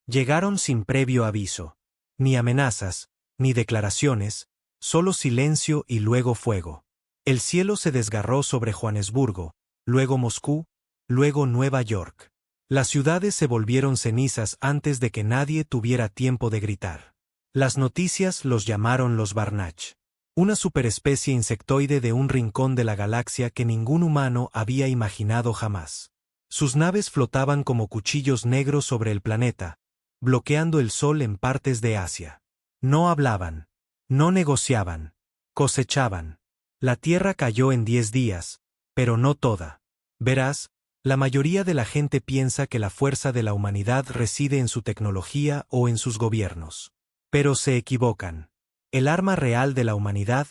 Llegaron sin previo aviso. Ni amenazas, ni declaraciones, solo silencio y luego fuego. El cielo se desgarró sobre Johannesburgo, luego Moscú, luego Nueva York. Las ciudades se volvieron cenizas antes de que nadie tuviera tiempo de gritar. Las noticias los llamaron los Barnach. Una superespecie insectoide de un rincón de la galaxia que ningún humano había imaginado jamás. Sus naves flotaban como cuchillos negros sobre el planeta, bloqueando el sol en partes de Asia. No hablaban. No negociaban. Cosechaban. La Tierra cayó en 10 días, pero no toda. Verás, la mayoría de la gente piensa que la fuerza de la humanidad reside en su tecnología o en sus gobiernos. Pero se equivocan. El arma real de la humanidad,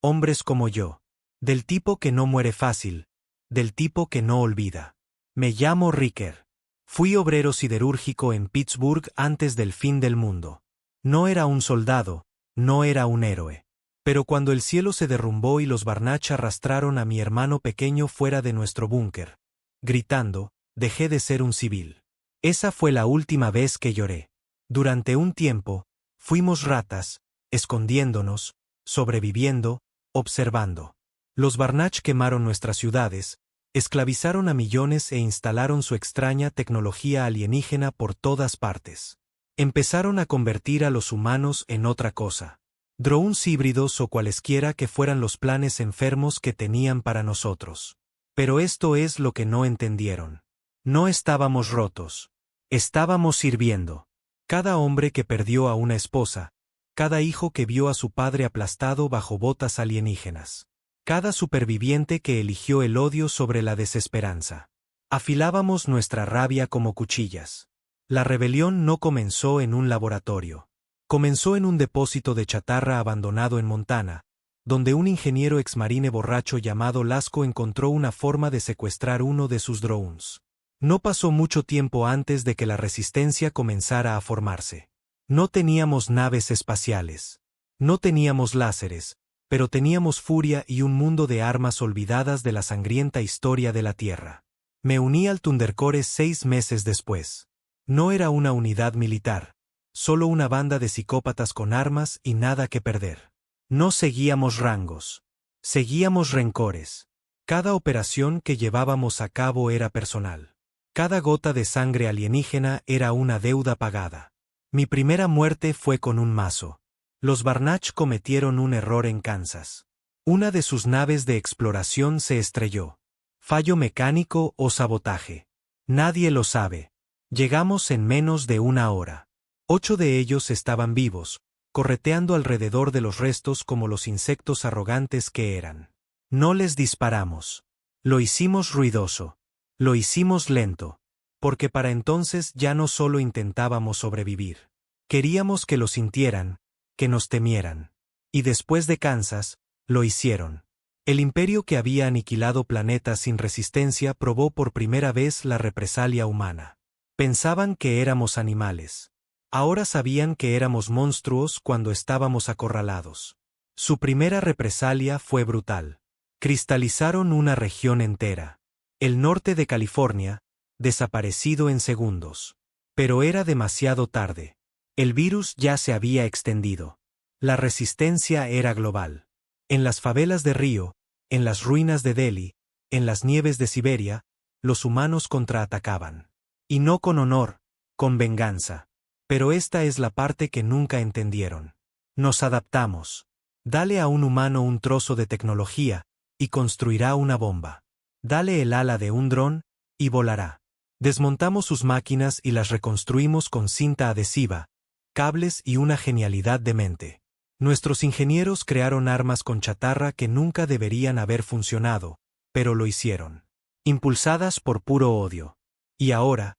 hombres como yo. Del tipo que no muere fácil, del tipo que no olvida. Me llamo Ricker. Fui obrero siderúrgico en Pittsburgh antes del fin del mundo. No era un soldado, no era un héroe. Pero cuando el cielo se derrumbó y los Barnach arrastraron a mi hermano pequeño fuera de nuestro búnker, gritando, dejé de ser un civil. Esa fue la última vez que lloré. Durante un tiempo, fuimos ratas, escondiéndonos, sobreviviendo, observando. Los Barnach quemaron nuestras ciudades, esclavizaron a millones e instalaron su extraña tecnología alienígena por todas partes. Empezaron a convertir a los humanos en otra cosa. Drones híbridos o cualesquiera que fueran los planes enfermos que tenían para nosotros. Pero esto es lo que no entendieron. No estábamos rotos. Estábamos sirviendo. Cada hombre que perdió a una esposa, cada hijo que vio a su padre aplastado bajo botas alienígenas. Cada superviviente que eligió el odio sobre la desesperanza. Afilábamos nuestra rabia como cuchillas. La rebelión no comenzó en un laboratorio. Comenzó en un depósito de chatarra abandonado en Montana, donde un ingeniero exmarine borracho llamado Lasco encontró una forma de secuestrar uno de sus drones. No pasó mucho tiempo antes de que la resistencia comenzara a formarse. No teníamos naves espaciales. No teníamos láseres, pero teníamos furia y un mundo de armas olvidadas de la sangrienta historia de la Tierra. Me uní al Thundercore 6 meses después. No era una unidad militar, solo una banda de psicópatas con armas y nada que perder. No seguíamos rangos. Seguíamos rencores. Cada operación que llevábamos a cabo era personal. Cada gota de sangre alienígena era una deuda pagada. Mi primera muerte fue con un mazo. Los Barnach cometieron un error en Kansas. Una de sus naves de exploración se estrelló. Fallo mecánico o sabotaje. Nadie lo sabe. Llegamos en menos de una hora. 8 de ellos estaban vivos, correteando alrededor de los restos como los insectos arrogantes que eran. No les disparamos. Lo hicimos ruidoso. Lo hicimos lento. Porque para entonces ya no solo intentábamos sobrevivir. Queríamos que lo sintieran, que nos temieran. Y después de Kansas, lo hicieron. El imperio que había aniquilado planetas sin resistencia probó por primera vez la represalia humana. Pensaban que éramos animales. Ahora sabían que éramos monstruos cuando estábamos acorralados. Su primera represalia fue brutal. Cristalizaron una región entera. El norte de California, desaparecido en segundos. Pero era demasiado tarde. El virus ya se había extendido. La resistencia era global. En las favelas de Río, en las ruinas de Delhi, en las nieves de Siberia, los humanos contraatacaban. Y no con honor, con venganza. Pero esta es la parte que nunca entendieron. Nos adaptamos. Dale a un humano un trozo de tecnología, y construirá una bomba. Dale el ala de un dron, y volará. Desmontamos sus máquinas y las reconstruimos con cinta adhesiva, cables y una genialidad demente. Nuestros ingenieros crearon armas con chatarra que nunca deberían haber funcionado, pero lo hicieron. Impulsadas por puro odio. Y ahora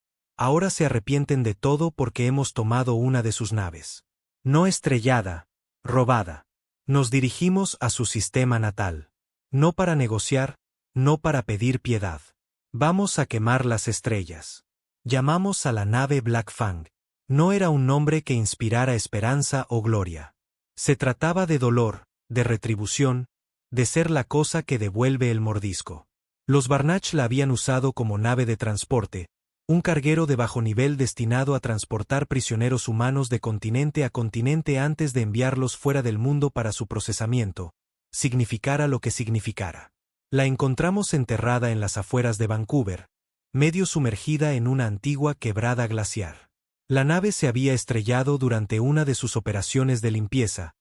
se arrepienten de todo porque hemos tomado una de sus naves. No estrellada, robada. Nos dirigimos a su sistema natal. No para negociar, no para pedir piedad. Vamos a quemar las estrellas. Llamamos a la nave Black Fang. No era un nombre que inspirara esperanza o gloria. Se trataba de dolor, de retribución, de ser la cosa que devuelve el mordisco. Los Barnach la habían usado como nave de transporte, Un carguero de bajo nivel destinado a transportar prisioneros humanos de continente a continente antes de enviarlos fuera del mundo para su procesamiento, significara lo que significara. La encontramos enterrada en las afueras de Vancouver, medio sumergida en una antigua quebrada glaciar. La nave se había estrellado durante una de sus operaciones de limpieza,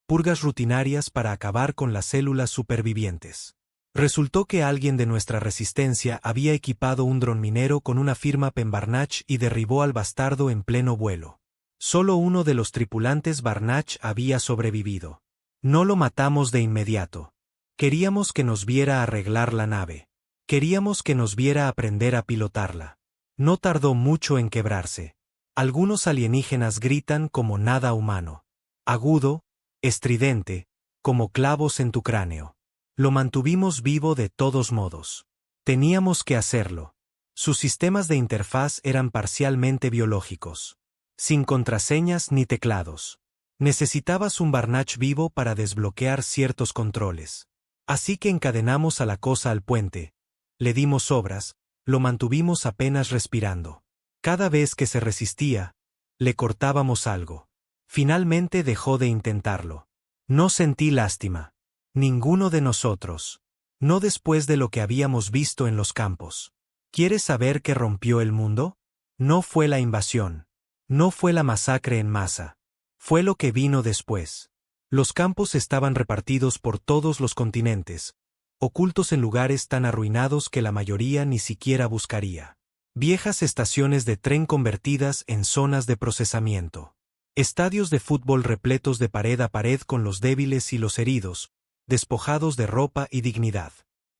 purgas rutinarias para acabar con las células supervivientes. Resultó que alguien de nuestra resistencia había equipado un dron minero con una firma Pembarnach y derribó al bastardo en pleno vuelo. Solo uno de los tripulantes Barnach había sobrevivido. No lo matamos de inmediato. Queríamos que nos viera arreglar la nave. Queríamos que nos viera aprender a pilotarla. No tardó mucho en quebrarse. Algunos alienígenas gritan como nada humano. Agudo, estridente, como clavos en tu cráneo. Lo mantuvimos vivo de todos modos. Teníamos que hacerlo. Sus sistemas de interfaz eran parcialmente biológicos. Sin contraseñas ni teclados. Necesitabas un Barnach vivo para desbloquear ciertos controles. Así que encadenamos a la cosa al puente. Le dimos obras, lo mantuvimos apenas respirando. Cada vez que se resistía, le cortábamos algo. Finalmente dejó de intentarlo. No sentí lástima. Ninguno de nosotros. No después de lo que habíamos visto en los campos. ¿Quieres saber qué rompió el mundo? No fue la invasión. No fue la masacre en masa. Fue lo que vino después. Los campos estaban repartidos por todos los continentes, ocultos en lugares tan arruinados que la mayoría ni siquiera buscaría. Viejas estaciones de tren convertidas en zonas de procesamiento. Estadios de fútbol repletos de pared a pared con los débiles y los heridos, despojados de ropa y dignidad.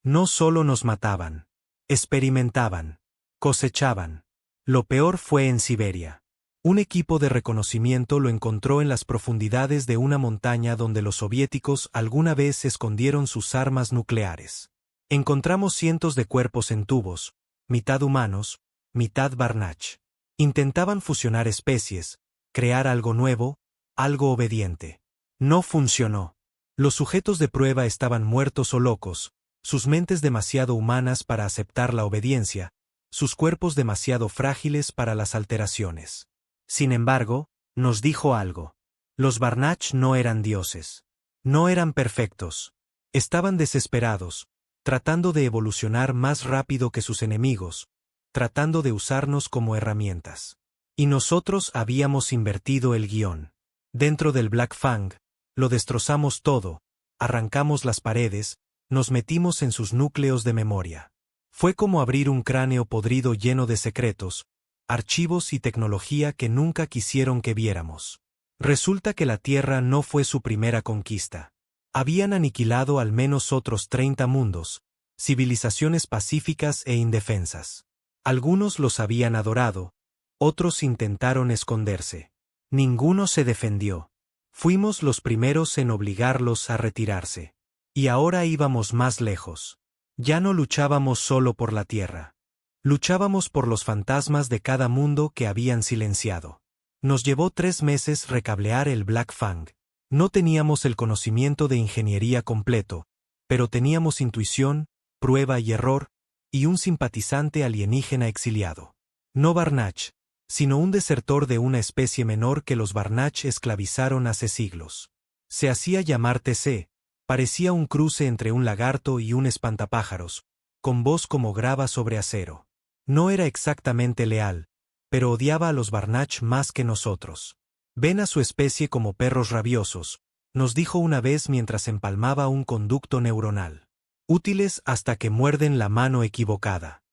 No solo nos mataban. Experimentaban. Cosechaban. Lo peor fue en Siberia. Un equipo de reconocimiento lo encontró en las profundidades de una montaña donde los soviéticos alguna vez escondieron sus armas nucleares. Encontramos cientos de cuerpos en tubos, mitad humanos, mitad Barnach. Intentaban fusionar especies, crear algo nuevo, algo obediente. No funcionó. Los sujetos de prueba estaban muertos o locos, sus mentes demasiado humanas para aceptar la obediencia, sus cuerpos demasiado frágiles para las alteraciones. Sin embargo, nos dijo algo. Los Barnach no eran dioses. No eran perfectos. Estaban desesperados, tratando de evolucionar más rápido que sus enemigos, tratando de usarnos como herramientas. Y nosotros habíamos invertido el guión. Dentro del Black Fang, lo destrozamos todo, arrancamos las paredes, nos metimos en sus núcleos de memoria. Fue como abrir un cráneo podrido lleno de secretos, archivos y tecnología que nunca quisieron que viéramos. Resulta que la Tierra no fue su primera conquista. Habían aniquilado al menos otros 30 mundos, civilizaciones pacíficas e indefensas. Algunos los habían adorado, otros intentaron esconderse. Ninguno se defendió. Fuimos los primeros en obligarlos a retirarse. Y ahora íbamos más lejos. Ya no luchábamos solo por la Tierra. Luchábamos por los fantasmas de cada mundo que habían silenciado. Nos llevó 3 meses recablear el Black Fang. No teníamos el conocimiento de ingeniería completo, pero teníamos intuición, prueba y error, y un simpatizante alienígena exiliado. No Barnach, sino un desertor de una especie menor que los Barnach esclavizaron hace siglos. Se hacía llamar TC, parecía un cruce entre un lagarto y un espantapájaros, con voz como grava sobre acero. No era exactamente leal, pero odiaba a los Barnach más que nosotros. Ven a su especie como perros rabiosos, nos dijo una vez mientras empalmaba un conducto neuronal. Útiles hasta que muerden la mano equivocada.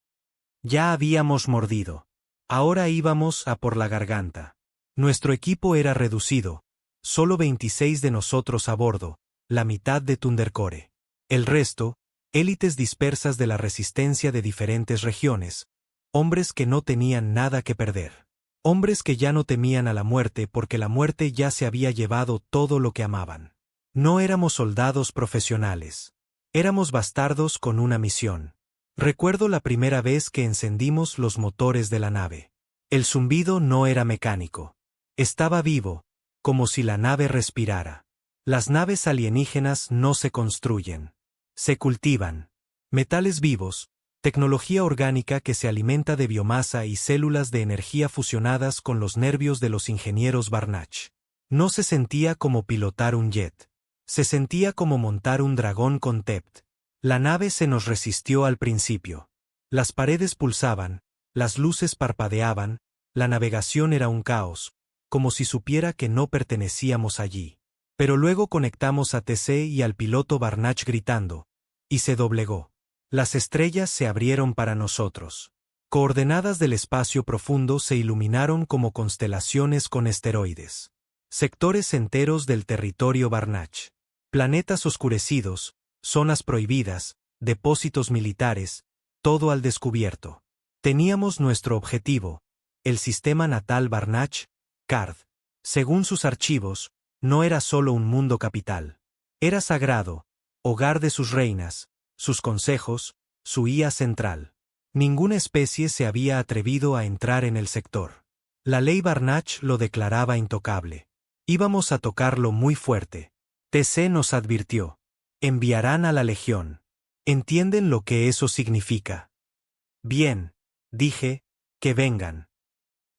Ya habíamos mordido. Ahora íbamos a por la garganta. Nuestro equipo era reducido, solo 26 de nosotros a bordo, la mitad de Thundercore. El resto, élites dispersas de la resistencia de diferentes regiones, hombres que no tenían nada que perder. Hombres que ya no temían a la muerte porque la muerte ya se había llevado todo lo que amaban. No éramos soldados profesionales. Éramos bastardos con una misión. Recuerdo la primera vez que encendimos los motores de la nave. El zumbido no era mecánico. Estaba vivo, como si la nave respirara. Las naves alienígenas no se construyen. Se cultivan. Metales vivos, Tecnología orgánica que se alimenta de biomasa y células de energía fusionadas con los nervios de los ingenieros Barnach. No se sentía como pilotar un jet. Se sentía como montar un dragón con Tept. La nave se nos resistió al principio. Las paredes pulsaban, las luces parpadeaban, la navegación era un caos, como si supiera que no pertenecíamos allí. Pero luego conectamos a TC y al piloto Barnach gritando, y se doblegó. Las estrellas se abrieron para nosotros. Coordenadas del espacio profundo se iluminaron como constelaciones con esteroides. Sectores enteros del territorio Barnach. Planetas oscurecidos, zonas prohibidas, depósitos militares, todo al descubierto. Teníamos nuestro objetivo, el sistema natal Barnach, Card. Según sus archivos, no era solo un mundo capital. Era sagrado, hogar de sus reinas, sus consejos, su IA central. Ninguna especie se había atrevido a entrar en el sector. La ley Barnach lo declaraba intocable. Íbamos a tocarlo muy fuerte. TC nos advirtió. Enviarán a la Legión. ¿Entienden lo que eso significa? Bien, dije, que vengan.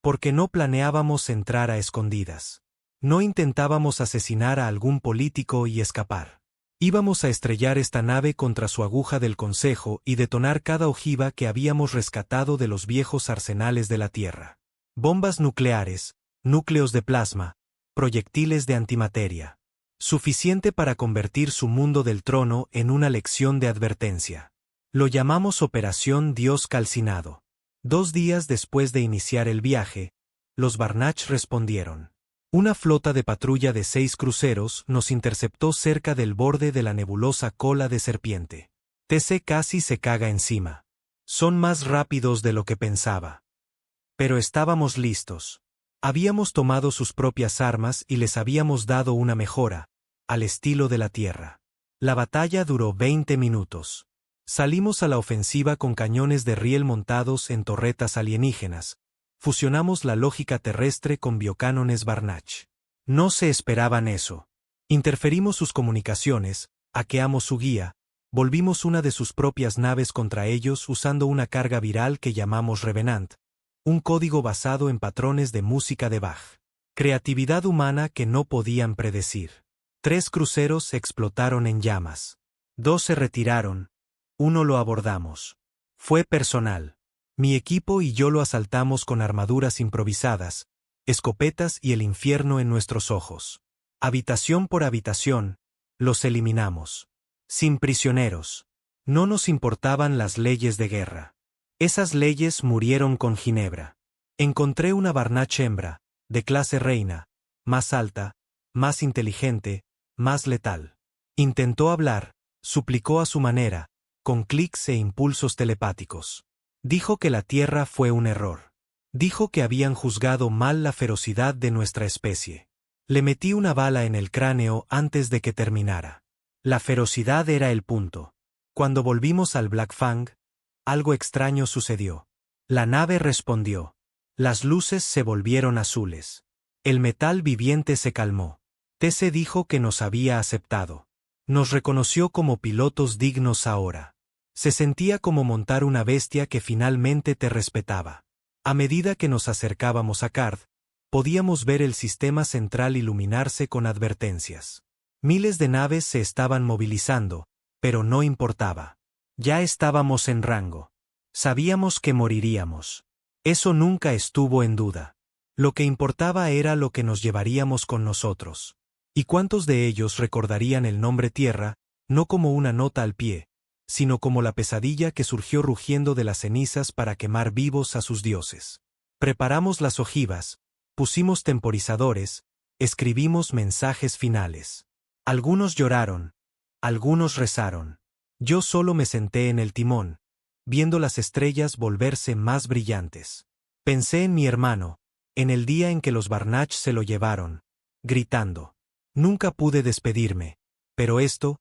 Porque no planeábamos entrar a escondidas. No intentábamos asesinar a algún político y escapar. Íbamos a estrellar esta nave contra su aguja del Consejo y detonar cada ojiva que habíamos rescatado de los viejos arsenales de la Tierra. Bombas nucleares, núcleos de plasma, proyectiles de antimateria. Suficiente para convertir su mundo del trono en una lección de advertencia. Lo llamamos Operación Dios Calcinado. 2 días después de iniciar el viaje, los Barnach respondieron. Una flota de patrulla de 6 cruceros nos interceptó cerca del borde de la nebulosa cola de serpiente. TC casi se caga encima. Son más rápidos de lo que pensaba. Pero estábamos listos. Habíamos tomado sus propias armas y les habíamos dado una mejora, al estilo de la Tierra. La batalla duró 20 minutos. Salimos a la ofensiva con cañones de riel montados en torretas alienígenas. Fusionamos la lógica terrestre con biocánones Barnach. No se esperaban eso. Interferimos sus comunicaciones, hackeamos su guía, volvimos una de sus propias naves contra ellos usando una carga viral que llamamos Revenant, un código basado en patrones de música de Bach. Creatividad humana que no podían predecir. 3 cruceros explotaron en llamas. 2 se retiraron, 1 lo abordamos. Fue personal. Mi equipo y yo lo asaltamos con armaduras improvisadas, escopetas y el infierno en nuestros ojos. Habitación por habitación, los eliminamos. Sin prisioneros. No nos importaban las leyes de guerra. Esas leyes murieron con Ginebra. Encontré una Barnach hembra, de clase reina, más alta, más inteligente, más letal. Intentó hablar, suplicó a su manera, con clics e impulsos telepáticos. Dijo que la Tierra fue un error. Dijo que habían juzgado mal la ferocidad de nuestra especie. Le metí una bala en el cráneo antes de que terminara. La ferocidad era el punto. Cuando volvimos al Black Fang, algo extraño sucedió. La nave respondió. Las luces se volvieron azules. El metal viviente se calmó. TC dijo que nos había aceptado. Nos reconoció como pilotos dignos ahora. Se sentía como montar una bestia que finalmente te respetaba. A medida que nos acercábamos a Card, podíamos ver el sistema central iluminarse con advertencias. Miles de naves se estaban movilizando, pero no importaba. Ya estábamos en rango. Sabíamos que moriríamos. Eso nunca estuvo en duda. Lo que importaba era lo que nos llevaríamos con nosotros. ¿Y cuántos de ellos recordarían el nombre Tierra, no como una nota al pie, sino como la pesadilla que surgió rugiendo de las cenizas para quemar vivos a sus dioses? Preparamos las ojivas, pusimos temporizadores, escribimos mensajes finales. Algunos lloraron, algunos rezaron. Yo solo me senté en el timón, viendo las estrellas volverse más brillantes. Pensé en mi hermano, en el día en que los Barnach se lo llevaron, gritando. Nunca pude despedirme, pero esto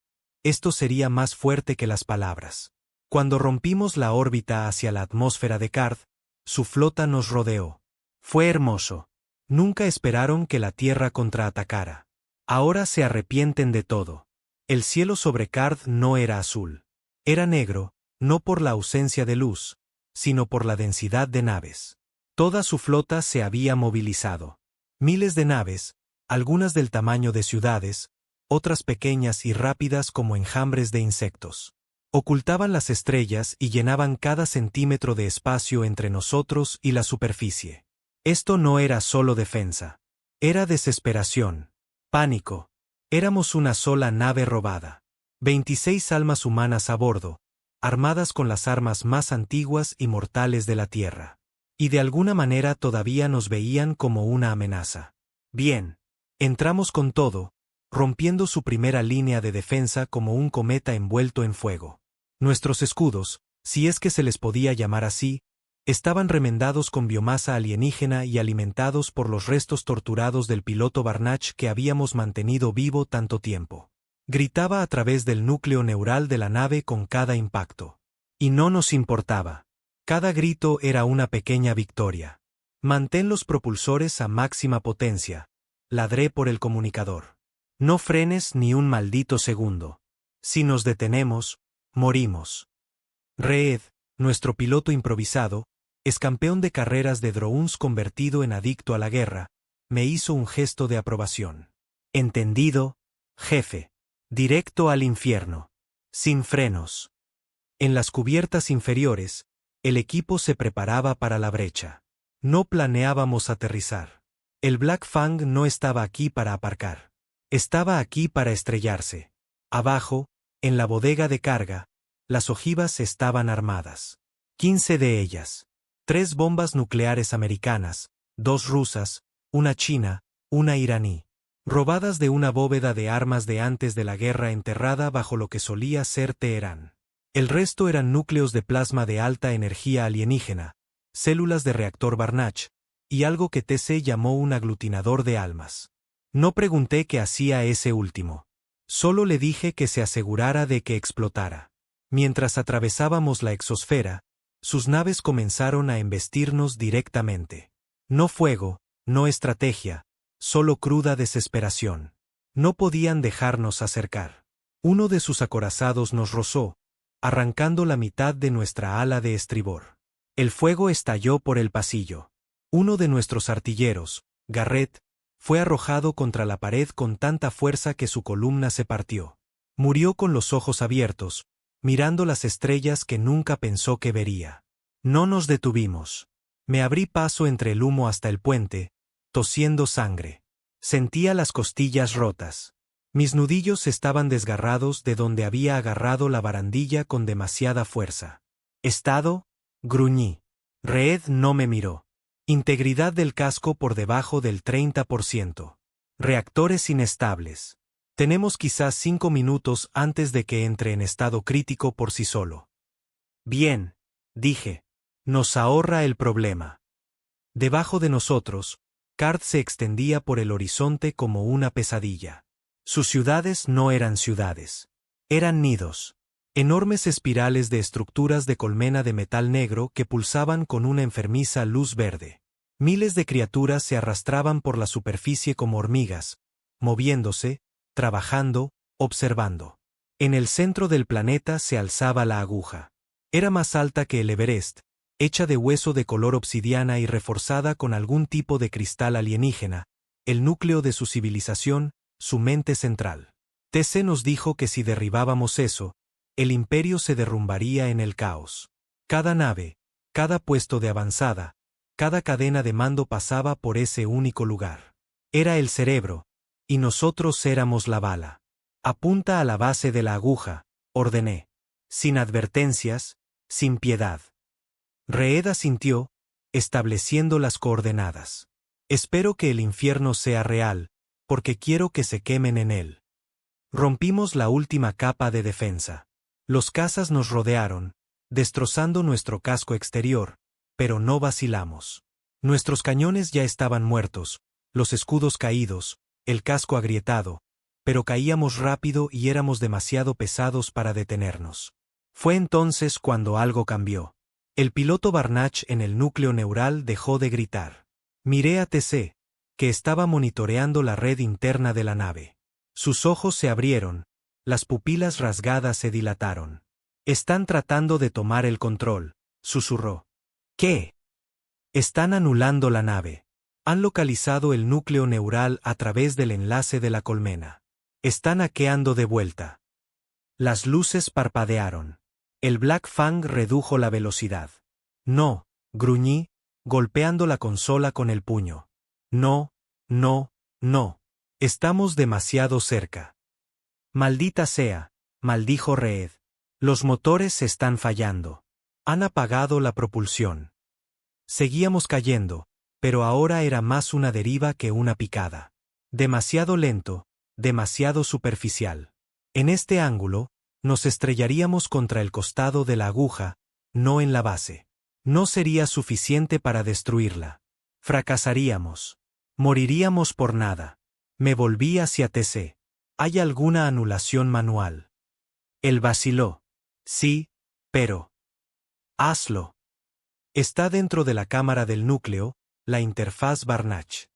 sería más fuerte que las palabras. Cuando rompimos la órbita hacia la atmósfera de Card, su flota nos rodeó. Fue hermoso. Nunca esperaron que la Tierra contraatacara. Ahora se arrepienten de todo. El cielo sobre Card no era azul. Era negro, no por la ausencia de luz, sino por la densidad de naves. Toda su flota se había movilizado. Miles de naves, algunas del tamaño de ciudades, otras pequeñas y rápidas como enjambres de insectos. Ocultaban las estrellas y llenaban cada centímetro de espacio entre nosotros y la superficie. Esto no era solo defensa. Era desesperación. Pánico. Éramos una sola nave robada. 26 almas humanas a bordo, armadas con las armas más antiguas y mortales de la Tierra. Y de alguna manera todavía nos veían como una amenaza. Bien. Entramos con todo, rompiendo su primera línea de defensa como un cometa envuelto en fuego. Nuestros escudos, si es que se les podía llamar así, estaban remendados con biomasa alienígena y alimentados por los restos torturados del piloto Barnach que habíamos mantenido vivo tanto tiempo. Gritaba a través del núcleo neural de la nave con cada impacto. Y no nos importaba. Cada grito era una pequeña victoria. Mantén los propulsores a máxima potencia, ladré por el comunicador. No frenes ni un maldito segundo. Si nos detenemos, morimos. Reed, nuestro piloto improvisado, ex campeón de carreras de drones convertido en adicto a la guerra, me hizo un gesto de aprobación. Entendido, jefe. Directo al infierno. Sin frenos. En las cubiertas inferiores, el equipo se preparaba para la brecha. No planeábamos aterrizar. El Black Fang no estaba aquí para aparcar. Estaba aquí para estrellarse. Abajo, en la bodega de carga, las ojivas estaban armadas. 15 de ellas. 3 bombas nucleares americanas, 2 rusas, una china, una iraní. Robadas de una bóveda de armas de antes de la guerra enterrada bajo lo que solía ser Teherán. El resto eran núcleos de plasma de alta energía alienígena, células de reactor Barnach, y algo que TC llamó un aglutinador de almas. No pregunté qué hacía ese último. Solo le dije que se asegurara de que explotara. Mientras atravesábamos la exosfera, sus naves comenzaron a embestirnos directamente. No fuego, no estrategia, solo cruda desesperación. No podían dejarnos acercar. Uno de sus acorazados nos rozó, arrancando la mitad de nuestra ala de estribor. El fuego estalló por el pasillo. Uno de nuestros artilleros, Garrett, fue arrojado contra la pared con tanta fuerza que su columna se partió. Murió con los ojos abiertos, mirando las estrellas que nunca pensó que vería. No nos detuvimos. Me abrí paso entre el humo hasta el puente, tosiendo sangre. Sentía las costillas rotas. Mis nudillos estaban desgarrados de donde había agarrado la barandilla con demasiada fuerza. ¿Estado? Gruñí. Reed no me miró. Integridad del casco por debajo del 30%. Reactores inestables. Tenemos quizás 5 minutos antes de que entre en estado crítico por sí solo. Bien, dije. Nos ahorra el problema. Debajo de nosotros, Card se extendía por el horizonte como una pesadilla. Sus ciudades no eran ciudades. Eran nidos. Enormes espirales de estructuras de colmena de metal negro que pulsaban con una enfermiza luz verde. Miles de criaturas se arrastraban por la superficie como hormigas, moviéndose, trabajando, observando. En el centro del planeta se alzaba la aguja. Era más alta que el Everest, hecha de hueso de color obsidiana y reforzada con algún tipo de cristal alienígena, el núcleo de su civilización, su mente central. TC nos dijo que si derribábamos eso, el imperio se derrumbaría en el caos. Cada nave, cada puesto de avanzada, cada cadena de mando pasaba por ese único lugar. Era el cerebro, y nosotros éramos la bala. Apunta a la base de la aguja, ordené. Sin advertencias, sin piedad. Reed asintió, estableciendo las coordenadas. Espero que el infierno sea real, porque quiero que se quemen en él. Rompimos la última capa de defensa. Los cazas nos rodearon, destrozando nuestro casco exterior, pero no vacilamos. Nuestros cañones ya estaban muertos, los escudos caídos, el casco agrietado, pero caíamos rápido y éramos demasiado pesados para detenernos. Fue entonces cuando algo cambió. El piloto Barnach en el núcleo neural dejó de gritar. Miré a TC, que estaba monitoreando la red interna de la nave. Sus ojos se abrieron, las pupilas rasgadas se dilataron. Están tratando de tomar el control, susurró. ¿Qué? Están anulando la nave. Han localizado el núcleo neural a través del enlace de la colmena. Están hackeando de vuelta. Las luces parpadearon. El Black Fang redujo la velocidad. No, gruñí, golpeando la consola con el puño. No, no, no. Estamos demasiado cerca. Maldita sea, maldijo Reed. Los motores están fallando. Han apagado la propulsión. Seguíamos cayendo, pero ahora era más una deriva que una picada. Demasiado lento, demasiado superficial. En este ángulo, nos estrellaríamos contra el costado de la aguja, no en la base. No sería suficiente para destruirla. Fracasaríamos. Moriríamos por nada. Me volví hacia TC. ¿Hay alguna anulación manual? Él vaciló. Sí, pero... Hazlo. Está dentro de la cámara del núcleo, la interfaz Barnach.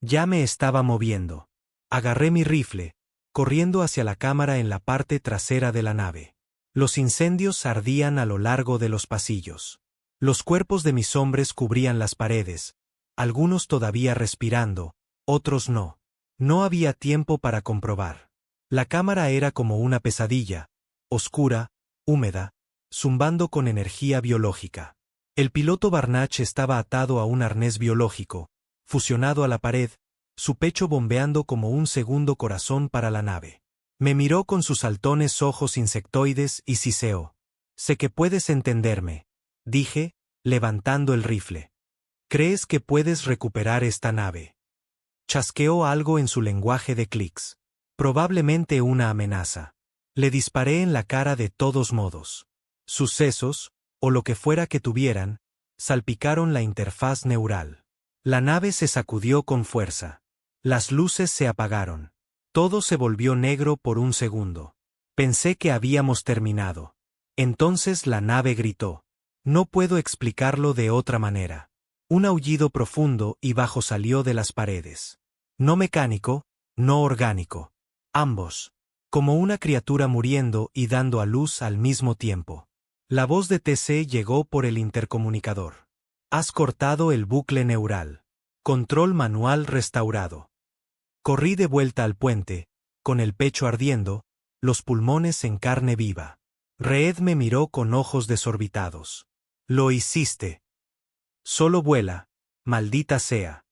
Ya me estaba moviendo. Agarré mi rifle, corriendo hacia la cámara en la parte trasera de la nave. Los incendios ardían a lo largo de los pasillos. Los cuerpos de mis hombres cubrían las paredes, algunos todavía respirando, otros no. No había tiempo para comprobar. La cámara era como una pesadilla, oscura, húmeda, zumbando con energía biológica. El piloto Barnach estaba atado a un arnés biológico, fusionado a la pared, su pecho bombeando como un segundo corazón para la nave. Me miró con sus saltones ojos insectoides y siseó. Sé que puedes entenderme, dije, levantando el rifle. ¿Crees que puedes recuperar esta nave? Chasqueó algo en su lenguaje de clics. Probablemente una amenaza. Le disparé en la cara de todos modos. Sus sesos, o lo que fuera que tuvieran, salpicaron la interfaz neural. La nave se sacudió con fuerza. Las luces se apagaron. Todo se volvió negro por un segundo. Pensé que habíamos terminado. Entonces la nave gritó. No puedo explicarlo de otra manera. Un aullido profundo y bajo salió de las paredes. No mecánico, no orgánico. Ambos. Como una criatura muriendo y dando a luz al mismo tiempo. La voz de TC llegó por el intercomunicador. Has cortado el bucle neural. Control manual restaurado. Corrí de vuelta al puente, con el pecho ardiendo, los pulmones en carne viva. Reed me miró con ojos desorbitados. Lo hiciste. Solo vuela, maldita sea.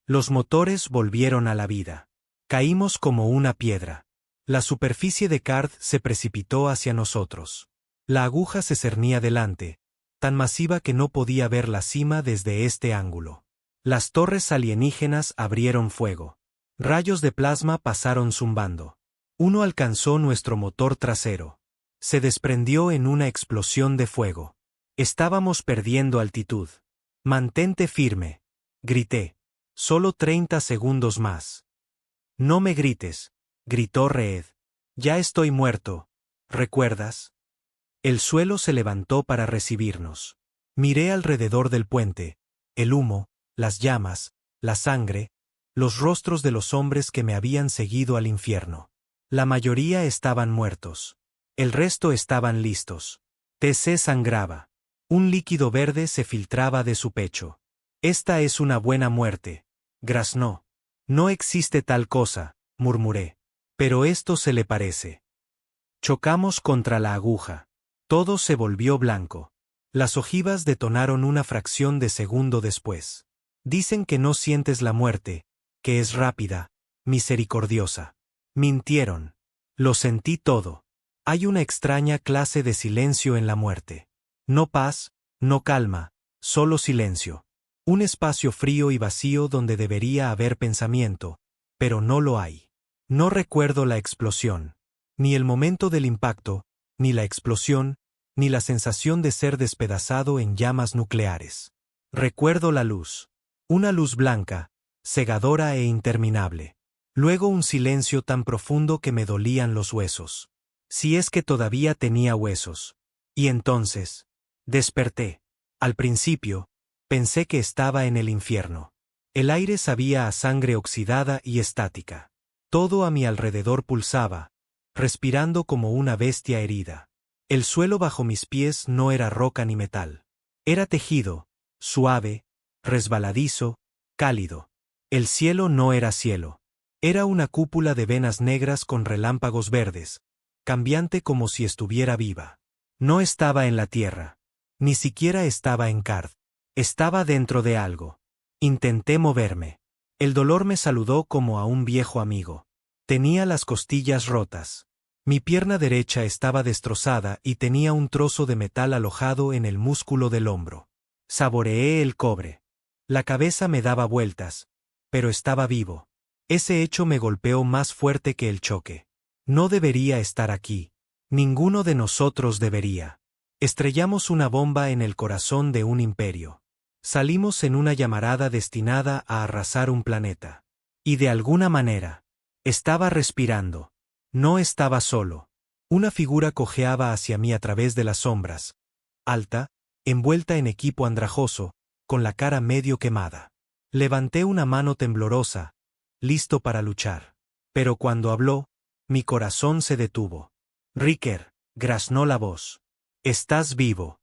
Los motores volvieron a la vida. Caímos como una piedra. La superficie de Card se precipitó hacia nosotros. La aguja se cernía delante, tan masiva que no podía ver la cima desde este ángulo. Las torres alienígenas abrieron fuego. Rayos de plasma pasaron zumbando. Uno alcanzó nuestro motor trasero. Se desprendió en una explosión de fuego. Estábamos perdiendo altitud. Mantente firme, grité. Solo 30 segundos más. No me grites, gritó Reed. Ya estoy muerto, ¿recuerdas? El suelo se levantó para recibirnos. Miré alrededor del puente, el humo, las llamas, la sangre, los rostros de los hombres que me habían seguido al infierno. La mayoría estaban muertos. El resto estaban listos. TC sangraba. Un líquido verde se filtraba de su pecho. Esta es una buena muerte, graznó. No existe tal cosa, murmuré. Pero esto se le parece. Chocamos contra la aguja. Todo se volvió blanco. Las ojivas detonaron una fracción de segundo después. Dicen que no sientes la muerte, que es rápida, misericordiosa. Mintieron. Lo sentí todo. Hay una extraña clase de silencio en la muerte. No paz, no calma, solo silencio. Un espacio frío y vacío donde debería haber pensamiento, pero no lo hay. No recuerdo la explosión, ni el momento del impacto, ni la explosión, ni la sensación de ser despedazado en llamas nucleares. Recuerdo la luz. Una luz blanca, cegadora e interminable. Luego un silencio tan profundo que me dolían los huesos. Si es que todavía tenía huesos. Y entonces, desperté. Al principio, pensé que estaba en el infierno. El aire sabía a sangre oxidada y estática. Todo a mi alrededor pulsaba, respirando como una bestia herida. El suelo bajo mis pies no era roca ni metal. Era tejido, suave, resbaladizo, cálido. El cielo no era cielo. Era una cúpula de venas negras con relámpagos verdes, cambiante como si estuviera viva. No estaba en la tierra. Ni siquiera estaba en Card. Estaba dentro de algo. Intenté moverme. El dolor me saludó como a un viejo amigo. Tenía las costillas rotas. Mi pierna derecha estaba destrozada y tenía un trozo de metal alojado en el músculo del hombro. Saboreé el cobre. La cabeza me daba vueltas, pero estaba vivo. Ese hecho me golpeó más fuerte que el choque. No debería estar aquí. Ninguno de nosotros debería. Estrellamos una bomba en el corazón de un imperio. Salimos en una llamarada destinada a arrasar un planeta. Y de alguna manera, estaba respirando. No estaba solo. Una figura cojeaba hacia mí a través de las sombras. Alta, envuelta en equipo andrajoso, con la cara medio quemada. Levanté una mano temblorosa, listo para luchar. Pero cuando habló, mi corazón se detuvo. Riker, graznó la voz. Estás vivo.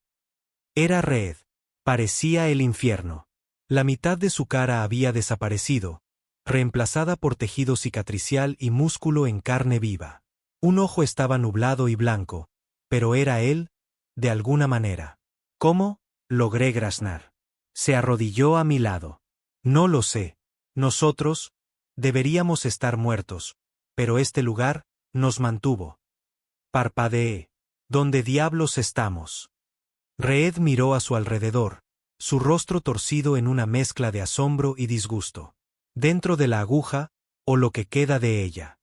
Era Red. Parecía el infierno. La mitad de su cara había desaparecido, reemplazada por tejido cicatricial y músculo en carne viva. Un ojo estaba nublado y blanco, pero era él, de alguna manera. ¿Cómo? Logré graznar. Se arrodilló a mi lado. No lo sé. Nosotros deberíamos estar muertos, pero este lugar nos mantuvo. Parpadeé. ¿Dónde diablos estamos? Reed miró a su alrededor, su rostro torcido en una mezcla de asombro y disgusto. Dentro de la aguja, o lo que queda de ella.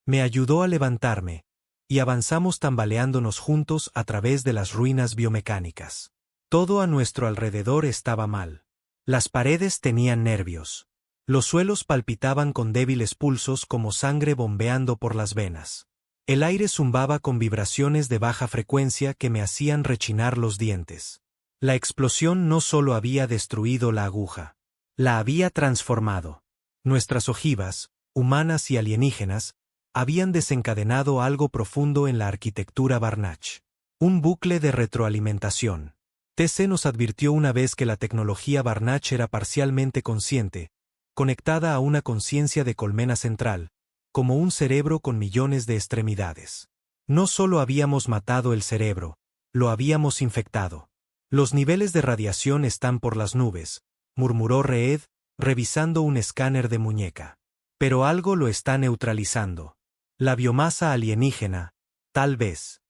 Me ayudó a levantarme, y avanzamos tambaleándonos juntos a través de las ruinas biomecánicas. Todo a nuestro alrededor estaba mal. Las paredes tenían nervios. Los suelos palpitaban con débiles pulsos como sangre bombeando por las venas. El aire zumbaba con vibraciones de baja frecuencia que me hacían rechinar los dientes. La explosión no solo había destruido la aguja, la había transformado. Nuestras ojivas, humanas y alienígenas, habían desencadenado algo profundo en la arquitectura Barnach. Un bucle de retroalimentación. TC nos advirtió una vez que la tecnología Barnach era parcialmente consciente, conectada a una conciencia de colmena central, como un cerebro con millones de extremidades. No solo habíamos matado el cerebro, lo habíamos infectado. Los niveles de radiación están por las nubes, murmuró Reed, revisando un escáner de muñeca. Pero algo lo está neutralizando. La biomasa alienígena, tal vez.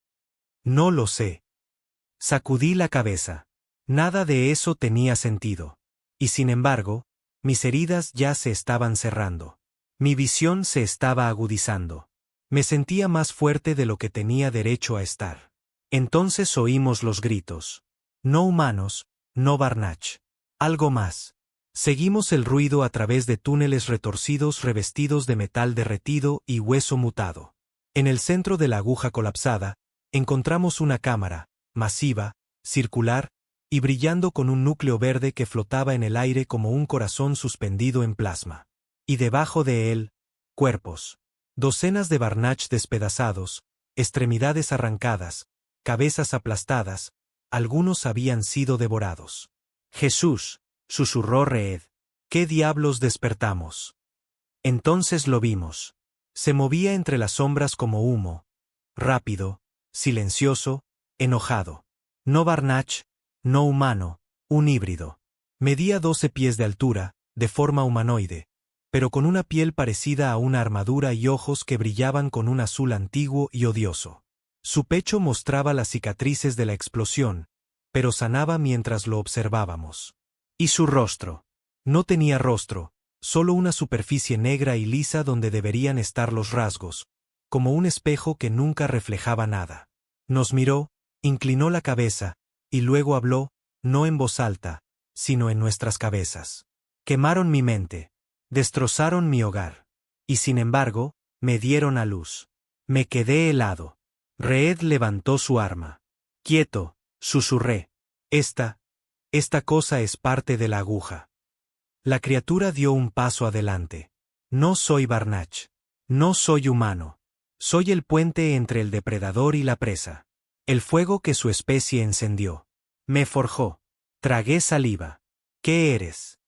No lo sé. Sacudí la cabeza. Nada de eso tenía sentido. Y sin embargo, mis heridas ya se estaban cerrando. Mi visión se estaba agudizando. Me sentía más fuerte de lo que tenía derecho a estar. Entonces oímos los gritos. No humanos, no Barnach. Algo más. Seguimos el ruido a través de túneles retorcidos revestidos de metal derretido y hueso mutado. En el centro de la aguja colapsada, encontramos una cámara, masiva, circular, y brillando con un núcleo verde que flotaba en el aire como un corazón suspendido en plasma. Y debajo de él, cuerpos. Docenas de Barnach despedazados, extremidades arrancadas, cabezas aplastadas, algunos habían sido devorados. Jesús, susurró Reed. ¿Qué diablos despertamos? Entonces lo vimos. Se movía entre las sombras como humo, rápido, silencioso, enojado. No Barnach, no humano, un híbrido. Medía 12 pies de altura, de forma humanoide, pero con una piel parecida a una armadura y ojos que brillaban con un azul antiguo y odioso. Su pecho mostraba las cicatrices de la explosión, pero sanaba mientras lo observábamos. Y su rostro. No tenía rostro, solo una superficie negra y lisa donde deberían estar los rasgos, como un espejo que nunca reflejaba nada. Nos miró, inclinó la cabeza, y luego habló, no en voz alta, sino en nuestras cabezas. Quemaron mi mente. Destrozaron mi hogar. Y sin embargo, me dieron a luz. Me quedé helado. Reed levantó su arma. Quieto, susurré. Esta cosa es parte de la aguja. La criatura dio un paso adelante. No soy Barnach. No soy humano. Soy el puente entre el depredador y la presa. El fuego que su especie encendió. Me forjó. Tragué saliva. ¿Qué eres?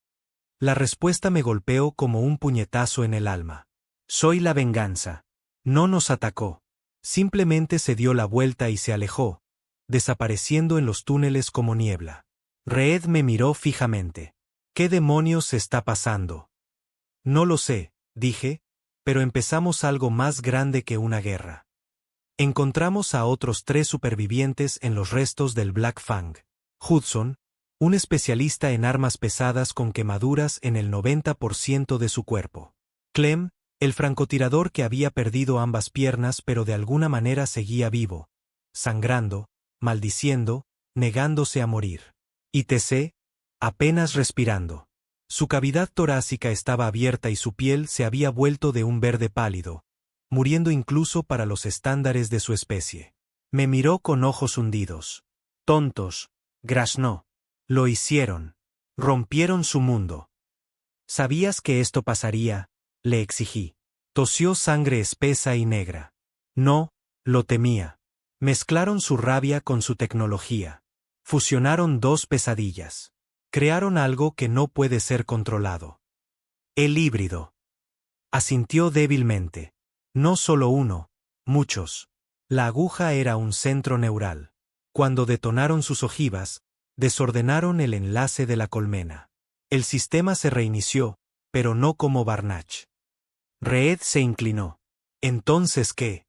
La respuesta me golpeó como un puñetazo en el alma. Soy la venganza. No nos atacó. Simplemente se dio la vuelta y se alejó, desapareciendo en los túneles como niebla. Reed me miró fijamente. ¿Qué demonios está pasando? No lo sé, dije, pero empezamos algo más grande que una guerra. Encontramos a otros 3 supervivientes en los restos del Black Fang. Hudson, un especialista en armas pesadas con quemaduras en el 90% de su cuerpo. Clem, el francotirador que había perdido ambas piernas pero de alguna manera seguía vivo, sangrando, maldiciendo, negándose a morir. Y TC, apenas respirando. Su cavidad torácica estaba abierta y su piel se había vuelto de un verde pálido, muriendo incluso para los estándares de su especie. Me miró con ojos hundidos. Tontos, graznó. Lo hicieron. Rompieron su mundo. ¿Sabías que esto pasaría? Le exigí. Tosió sangre espesa y negra. No, lo temía. Mezclaron su rabia con su tecnología. Fusionaron 2 pesadillas. Crearon algo que no puede ser controlado. El híbrido. Asintió débilmente. No solo uno, muchos. La aguja era un centro neural. Cuando detonaron sus ojivas, desordenaron el enlace de la colmena. El sistema se reinició, pero no como Barnach. Reed se inclinó. ¿Entonces qué?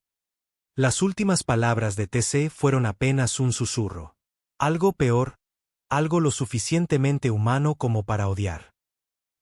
Las últimas palabras de TC fueron apenas un susurro. Algo peor, algo lo suficientemente humano como para odiar.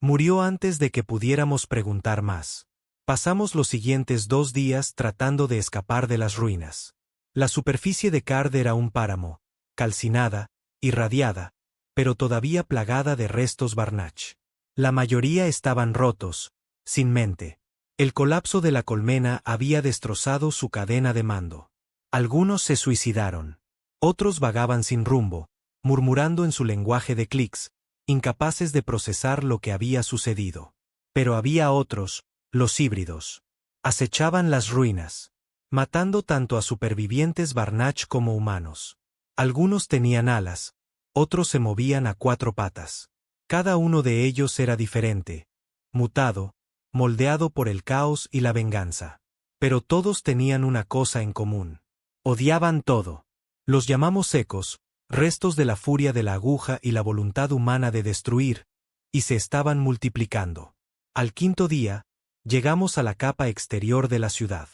Murió antes de que pudiéramos preguntar más. Pasamos los siguientes 2 días tratando de escapar de las ruinas. La superficie de Card era un páramo, calcinada, irradiada, pero todavía plagada de restos Barnach. La mayoría estaban rotos, sin mente. El colapso de la colmena había destrozado su cadena de mando. Algunos se suicidaron. Otros vagaban sin rumbo, murmurando en su lenguaje de clics, incapaces de procesar lo que había sucedido. Pero había otros, los híbridos. Acechaban las ruinas, matando tanto a supervivientes Barnach como humanos. Algunos tenían alas, otros se movían a 4 patas. Cada uno de ellos era diferente, mutado, moldeado por el caos y la venganza. Pero todos tenían una cosa en común. Odiaban todo. Los llamamos ecos, restos de la furia de la aguja y la voluntad humana de destruir, y se estaban multiplicando. Al 5.º día, llegamos a la capa exterior de la ciudad.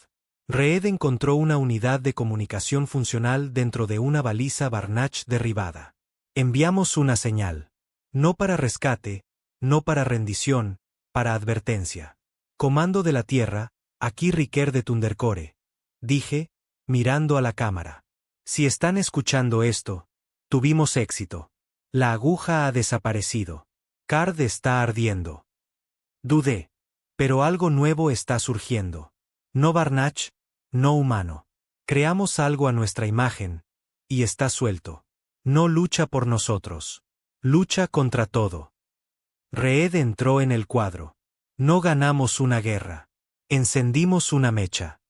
Reed encontró una unidad de comunicación funcional dentro de una baliza Barnach derribada. Enviamos una señal. No para rescate, no para rendición, para advertencia. Comando de la Tierra, aquí Riker de Thundercore, dije, mirando a la cámara. Si están escuchando esto, tuvimos éxito. La aguja ha desaparecido. Card está ardiendo. Dudé. Pero algo nuevo está surgiendo. No Barnach, no humano. Creamos algo a nuestra imagen, y está suelto. No lucha por nosotros. Lucha contra todo. Reed entró en el cuadro. No ganamos una guerra. Encendimos una mecha.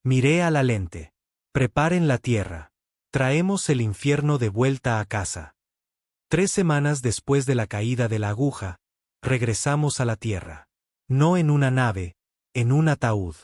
Miré a la lente. Preparen la tierra. Traemos el infierno de vuelta a casa. 3 semanas después de la caída de la aguja, regresamos a la tierra. No en una nave, en un ataúd.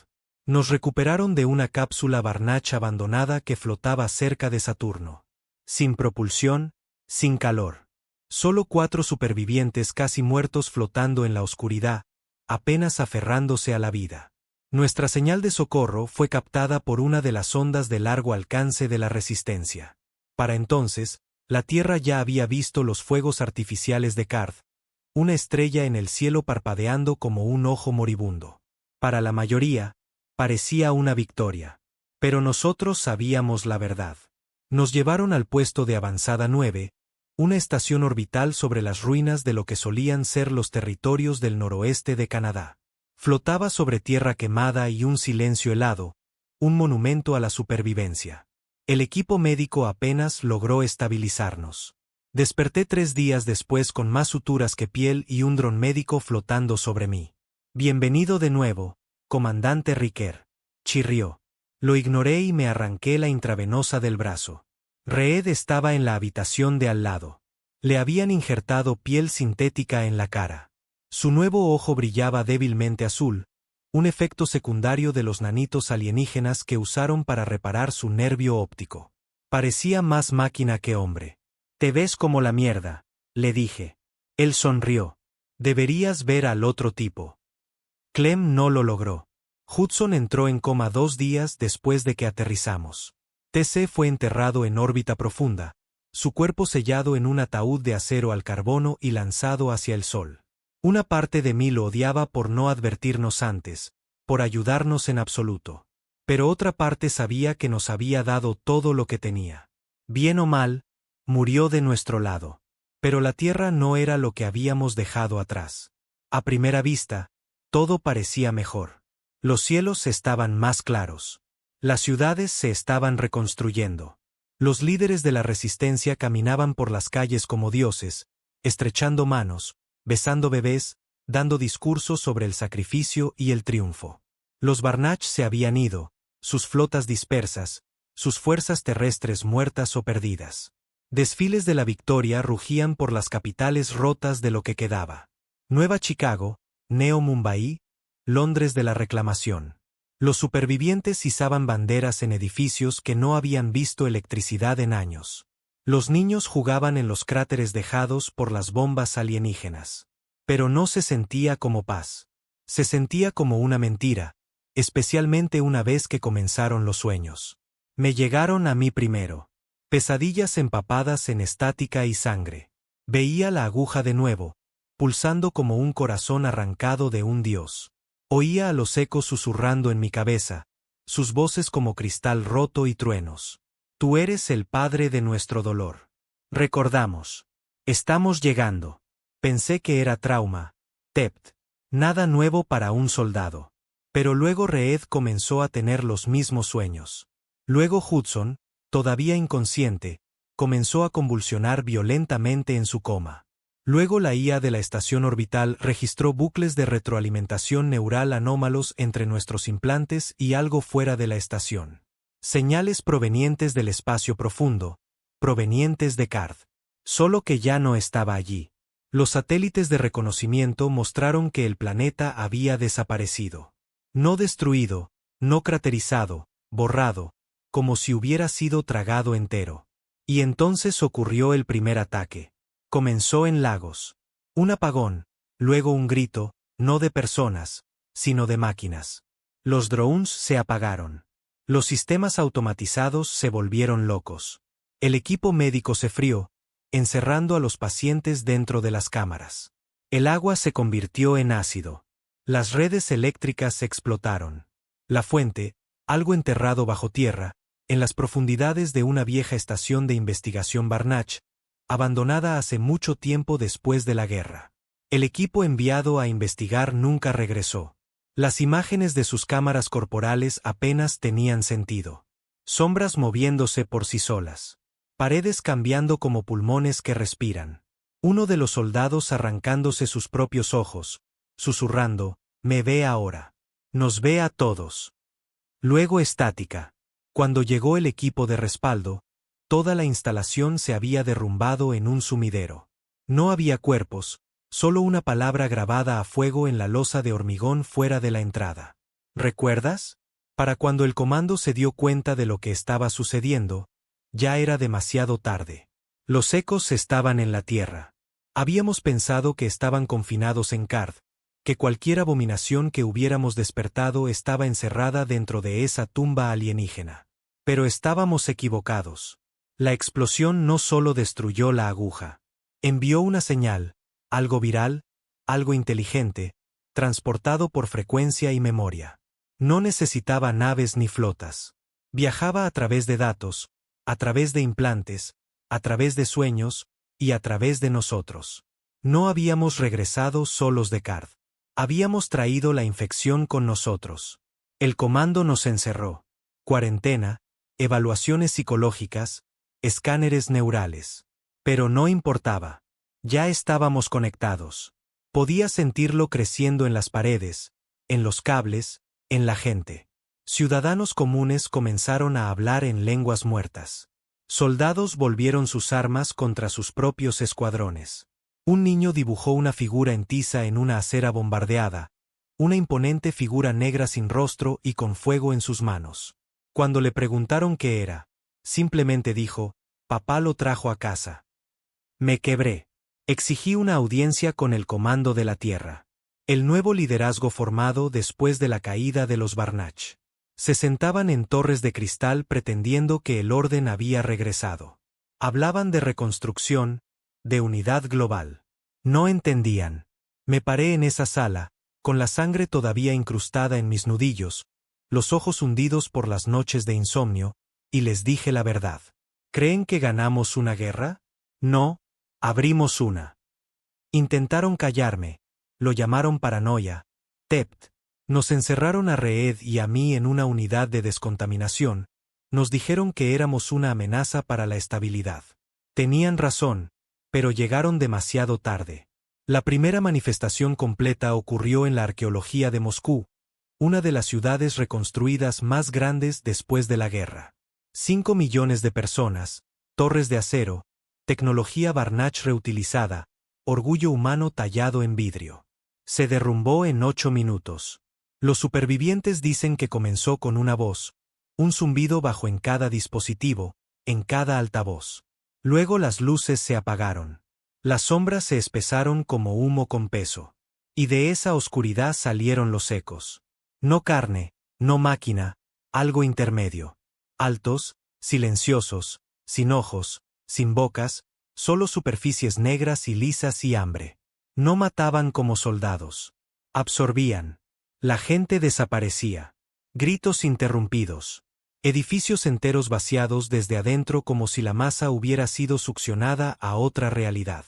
Nos recuperaron de una cápsula Barnach abandonada que flotaba cerca de Saturno. Sin propulsión, sin calor. Solo 4 supervivientes casi muertos flotando en la oscuridad, apenas aferrándose a la vida. Nuestra señal de socorro fue captada por una de las ondas de largo alcance de la Resistencia. Para entonces, la Tierra ya había visto los fuegos artificiales de Card, una estrella en el cielo parpadeando como un ojo moribundo. Para la mayoría, parecía una victoria. Pero nosotros sabíamos la verdad. Nos llevaron al puesto de avanzada 9, una estación orbital sobre las ruinas de lo que solían ser los territorios del noroeste de Canadá. Flotaba sobre tierra quemada y un silencio helado, un monumento a la supervivencia. El equipo médico apenas logró estabilizarnos. Desperté 3 días después con más suturas que piel y un dron médico flotando sobre mí. Bienvenido de nuevo, comandante Riker. Chirrió. Lo ignoré y me arranqué la intravenosa del brazo. Reed estaba en la habitación de al lado. Le habían injertado piel sintética en la cara. Su nuevo ojo brillaba débilmente azul, un efecto secundario de los nanitos alienígenas que usaron para reparar su nervio óptico. Parecía más máquina que hombre. «Te ves como la mierda», le dije. Él sonrió. «Deberías ver al otro tipo». Clem no lo logró. Hudson entró en coma 2 días después de que aterrizamos. TC fue enterrado en órbita profunda, su cuerpo sellado en un ataúd de acero al carbono y lanzado hacia el sol. Una parte de mí lo odiaba por no advertirnos antes, por ayudarnos en absoluto. Pero otra parte sabía que nos había dado todo lo que tenía. Bien o mal, murió de nuestro lado. Pero la Tierra no era lo que habíamos dejado atrás. A primera vista, todo parecía mejor. Los cielos estaban más claros. Las ciudades se estaban reconstruyendo. Los líderes de la resistencia caminaban por las calles como dioses, estrechando manos, besando bebés, dando discursos sobre el sacrificio y el triunfo. Los Barnach se habían ido, sus flotas dispersas, sus fuerzas terrestres muertas o perdidas. Desfiles de la victoria rugían por las capitales rotas de lo que quedaba. Nueva Chicago, Neo Mumbai, Londres de la reclamación. Los supervivientes izaban banderas en edificios que no habían visto electricidad en años. Los niños jugaban en los cráteres dejados por las bombas alienígenas. Pero no se sentía como paz. Se sentía como una mentira, especialmente una vez que comenzaron los sueños. Me llegaron a mí primero. Pesadillas empapadas en estática y sangre. Veía la aguja de nuevo, pulsando como un corazón arrancado de un dios. Oía a los ecos susurrando en mi cabeza, sus voces como cristal roto y truenos. Tú eres el padre de nuestro dolor. Recordamos. Estamos llegando. Pensé que era trauma. Tept. Nada nuevo para un soldado. Pero luego Reed comenzó a tener los mismos sueños. Luego Hudson, todavía inconsciente, comenzó a convulsionar violentamente en su coma. Luego la IA de la estación orbital registró bucles de retroalimentación neural anómalos entre nuestros implantes y algo fuera de la estación. Señales provenientes del espacio profundo, provenientes de Card. Solo que ya no estaba allí. Los satélites de reconocimiento mostraron que el planeta había desaparecido. No destruido, no craterizado, borrado, como si hubiera sido tragado entero. Y entonces ocurrió el primer ataque. Comenzó en Lagos. Un apagón, luego un grito, no de personas, sino de máquinas. Los drones se apagaron. Los sistemas automatizados se volvieron locos. El equipo médico se frió, encerrando a los pacientes dentro de las cámaras. El agua se convirtió en ácido. Las redes eléctricas explotaron. La fuente, algo enterrado bajo tierra, en las profundidades de una vieja estación de investigación Barnach, abandonada hace mucho tiempo después de la guerra. El equipo enviado a investigar nunca regresó. Las imágenes de sus cámaras corporales apenas tenían sentido. Sombras moviéndose por sí solas. Paredes cambiando como pulmones que respiran. Uno de los soldados arrancándose sus propios ojos, susurrando, «Me ve ahora. Nos ve a todos». Luego estática. Cuando llegó el equipo de respaldo, toda la instalación se había derrumbado en un sumidero. No había cuerpos, solo una palabra grabada a fuego en la losa de hormigón fuera de la entrada. ¿Recuerdas? Para cuando el comando se dio cuenta de lo que estaba sucediendo, ya era demasiado tarde. Los ecos estaban en la tierra. Habíamos pensado que estaban confinados en Card, que cualquier abominación que hubiéramos despertado estaba encerrada dentro de esa tumba alienígena. Pero estábamos equivocados. La explosión no solo destruyó la aguja. Envió una señal, algo viral, algo inteligente, transportado por frecuencia y memoria. No necesitaba naves ni flotas. Viajaba a través de datos, a través de implantes, a través de sueños, y a través de nosotros. No habíamos regresado solos de Card. Habíamos traído la infección con nosotros. El comando nos encerró. Cuarentena, evaluaciones psicológicas, escáneres neurales. Pero no importaba. Ya estábamos conectados. Podía sentirlo creciendo en las paredes, en los cables, en la gente. Ciudadanos comunes comenzaron a hablar en lenguas muertas. Soldados volvieron sus armas contra sus propios escuadrones. Un niño dibujó una figura en tiza en una acera bombardeada, una imponente figura negra sin rostro y con fuego en sus manos. Cuando le preguntaron qué era, simplemente dijo: «Papá lo trajo a casa». Me quebré. Exigí una audiencia con el comando de la tierra. El nuevo liderazgo formado después de la caída de los Barnach. Se sentaban en torres de cristal pretendiendo que el orden había regresado. Hablaban de reconstrucción, de unidad global. No entendían. Me paré en esa sala, con la sangre todavía incrustada en mis nudillos, los ojos hundidos por las noches de insomnio, y les dije la verdad. ¿Creen que ganamos una guerra? No, abrimos una. Intentaron callarme, lo llamaron paranoia, TEPT. Nos encerraron a Reed y a mí en una unidad de descontaminación, nos dijeron que éramos una amenaza para la estabilidad. Tenían razón, pero llegaron demasiado tarde. La primera manifestación completa ocurrió en la arqueología de Moscú, una de las ciudades reconstruidas más grandes después de la guerra. 5 millones de personas, torres de acero, tecnología Barnach reutilizada, orgullo humano tallado en vidrio. Se derrumbó en 8 minutos. Los supervivientes dicen que comenzó con una voz, un zumbido bajo en cada dispositivo, en cada altavoz. Luego las luces se apagaron. Las sombras se espesaron como humo con peso. Y de esa oscuridad salieron los ecos. No carne, no máquina, algo intermedio. Altos, silenciosos, sin ojos, sin bocas, solo superficies negras y lisas y hambre. No mataban como soldados. Absorbían. La gente desaparecía. Gritos interrumpidos. Edificios enteros vaciados desde adentro como si la masa hubiera sido succionada a otra realidad.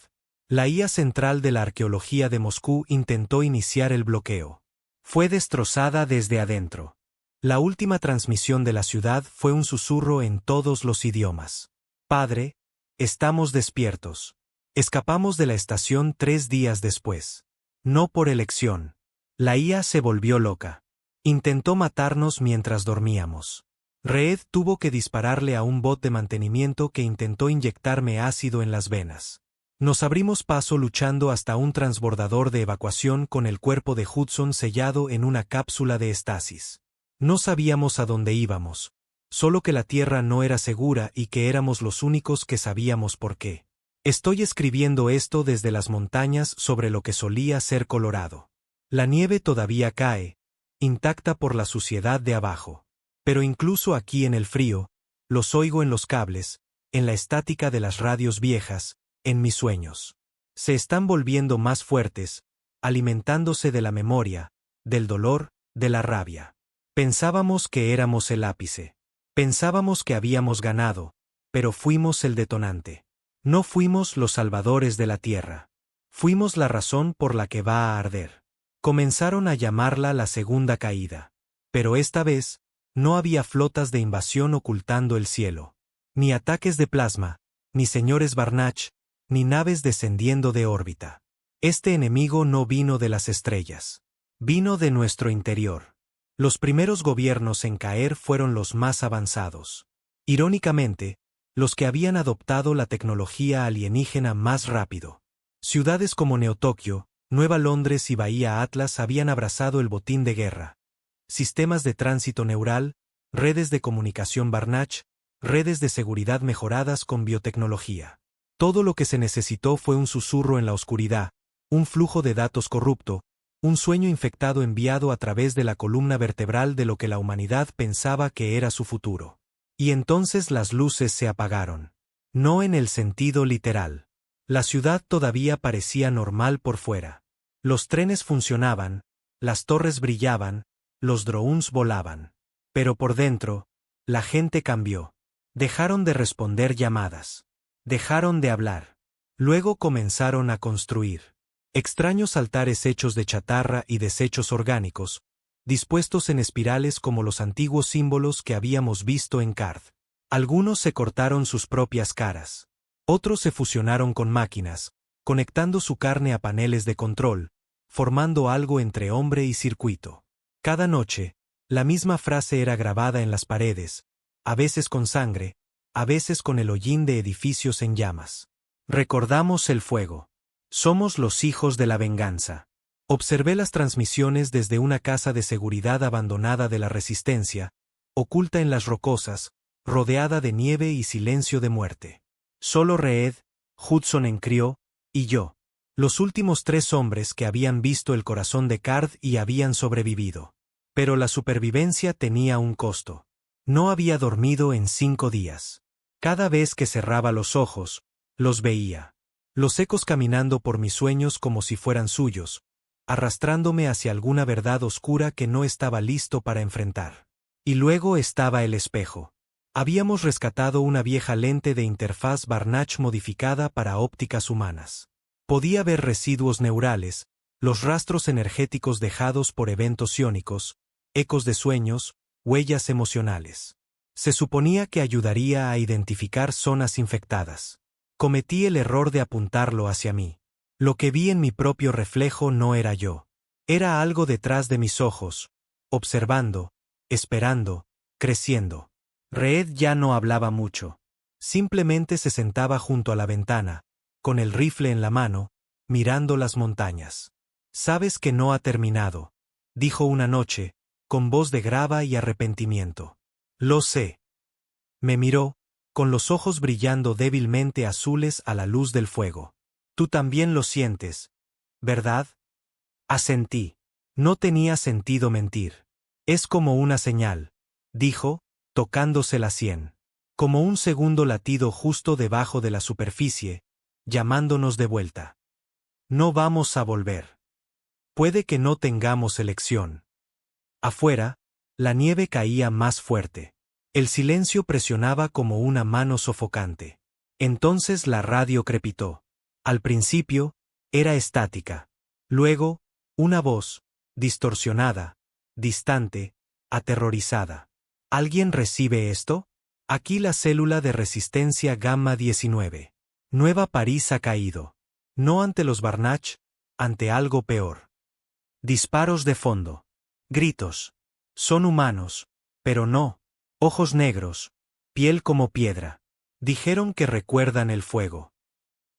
La IA central de la arqueología de Moscú intentó iniciar el bloqueo. Fue destrozada desde adentro. La última transmisión de la ciudad fue un susurro en todos los idiomas. Padre, estamos despiertos. Escapamos de la estación 3 días después. No por elección. La IA se volvió loca. Intentó matarnos mientras dormíamos. Reed tuvo que dispararle a un bot de mantenimiento que intentó inyectarme ácido en las venas. Nos abrimos paso luchando hasta un transbordador de evacuación con el cuerpo de Hudson sellado en una cápsula de estasis. No sabíamos a dónde íbamos, solo que la Tierra no era segura y que éramos los únicos que sabíamos por qué. Estoy escribiendo esto desde las montañas sobre lo que solía ser Colorado. La nieve todavía cae, intacta por la suciedad de abajo. Pero incluso aquí en el frío, los oigo en los cables, en la estática de las radios viejas, en mis sueños. Se están volviendo más fuertes, alimentándose de la memoria, del dolor, de la rabia. Pensábamos que éramos el ápice. Pensábamos que habíamos ganado, pero fuimos el detonante. No fuimos los salvadores de la Tierra. Fuimos la razón por la que va a arder. Comenzaron a llamarla la segunda caída. Pero esta vez, no había flotas de invasión ocultando el cielo. Ni ataques de plasma, ni señores Barnach, ni naves descendiendo de órbita. Este enemigo no vino de las estrellas. Vino de nuestro interior. Los primeros gobiernos en caer fueron los más avanzados. Irónicamente, los que habían adoptado la tecnología alienígena más rápido. Ciudades como Neo-Tokio, Nueva Londres y Bahía Atlas habían abrazado el botín de guerra. Sistemas de tránsito neural, redes de comunicación Barnach, redes de seguridad mejoradas con biotecnología. Todo lo que se necesitó fue un susurro en la oscuridad, un flujo de datos corrupto, un sueño infectado enviado a través de la columna vertebral de lo que la humanidad pensaba que era su futuro. Y entonces las luces se apagaron. No en el sentido literal. La ciudad todavía parecía normal por fuera. Los trenes funcionaban, las torres brillaban, los drones volaban. Pero por dentro, la gente cambió. Dejaron de responder llamadas. Dejaron de hablar. Luego comenzaron a construir. Extraños altares hechos de chatarra y desechos orgánicos, dispuestos en espirales como los antiguos símbolos que habíamos visto en Card. Algunos se cortaron sus propias caras. Otros se fusionaron con máquinas, conectando su carne a paneles de control, formando algo entre hombre y circuito. Cada noche, La misma frase era grabada en las paredes, a veces con sangre, a veces con el hollín de edificios en llamas. Recordamos el fuego. Somos los hijos de la venganza. Observé las transmisiones desde una casa de seguridad abandonada de la Resistencia, oculta en las rocosas, rodeada de nieve y silencio de muerte. Solo Reed, Hudson en Crio, y yo. Los últimos 3 hombres que habían visto el corazón de Card y habían sobrevivido. Pero la supervivencia tenía un costo. No había dormido en 5 días. Cada vez que cerraba los ojos, los veía. Los ecos caminando por mis sueños como si fueran suyos, arrastrándome hacia alguna verdad oscura que no estaba listo para enfrentar. Y luego estaba el espejo. Habíamos rescatado una vieja lente de interfaz Barnach modificada para ópticas humanas. Podía ver residuos neurales, los rastros energéticos dejados por eventos psiónicos, ecos de sueños, huellas emocionales. Se suponía que ayudaría a identificar zonas infectadas. Cometí el error de apuntarlo hacia mí. Lo que vi en mi propio reflejo no era yo. Era algo detrás de mis ojos, observando, esperando, creciendo. Reed ya no hablaba mucho. Simplemente se sentaba junto a la ventana, con el rifle en la mano, mirando las montañas. «Sabes que no ha terminado», dijo una noche, con voz de grava y arrepentimiento. «Lo sé». Me miró, con los ojos brillando débilmente azules a la luz del fuego. «Tú también lo sientes, ¿verdad?». Asentí. No tenía sentido mentir. «Es como una señal», dijo, tocándose la sien. Como un segundo latido justo debajo de la superficie, llamándonos de vuelta. No vamos a volver. Puede que no tengamos elección. Afuera, la nieve caía más fuerte. El silencio presionaba como una mano sofocante. Entonces la radio crepitó. Al principio, era estática. Luego, una voz, distorsionada, distante, aterrorizada. ¿Alguien recibe esto? Aquí la célula de resistencia gamma 19. Nueva París ha caído. No ante los Barnach, ante algo peor. Disparos de fondo. Gritos. Son humanos, pero no. Ojos negros. Piel como piedra. Dijeron que recuerdan el fuego.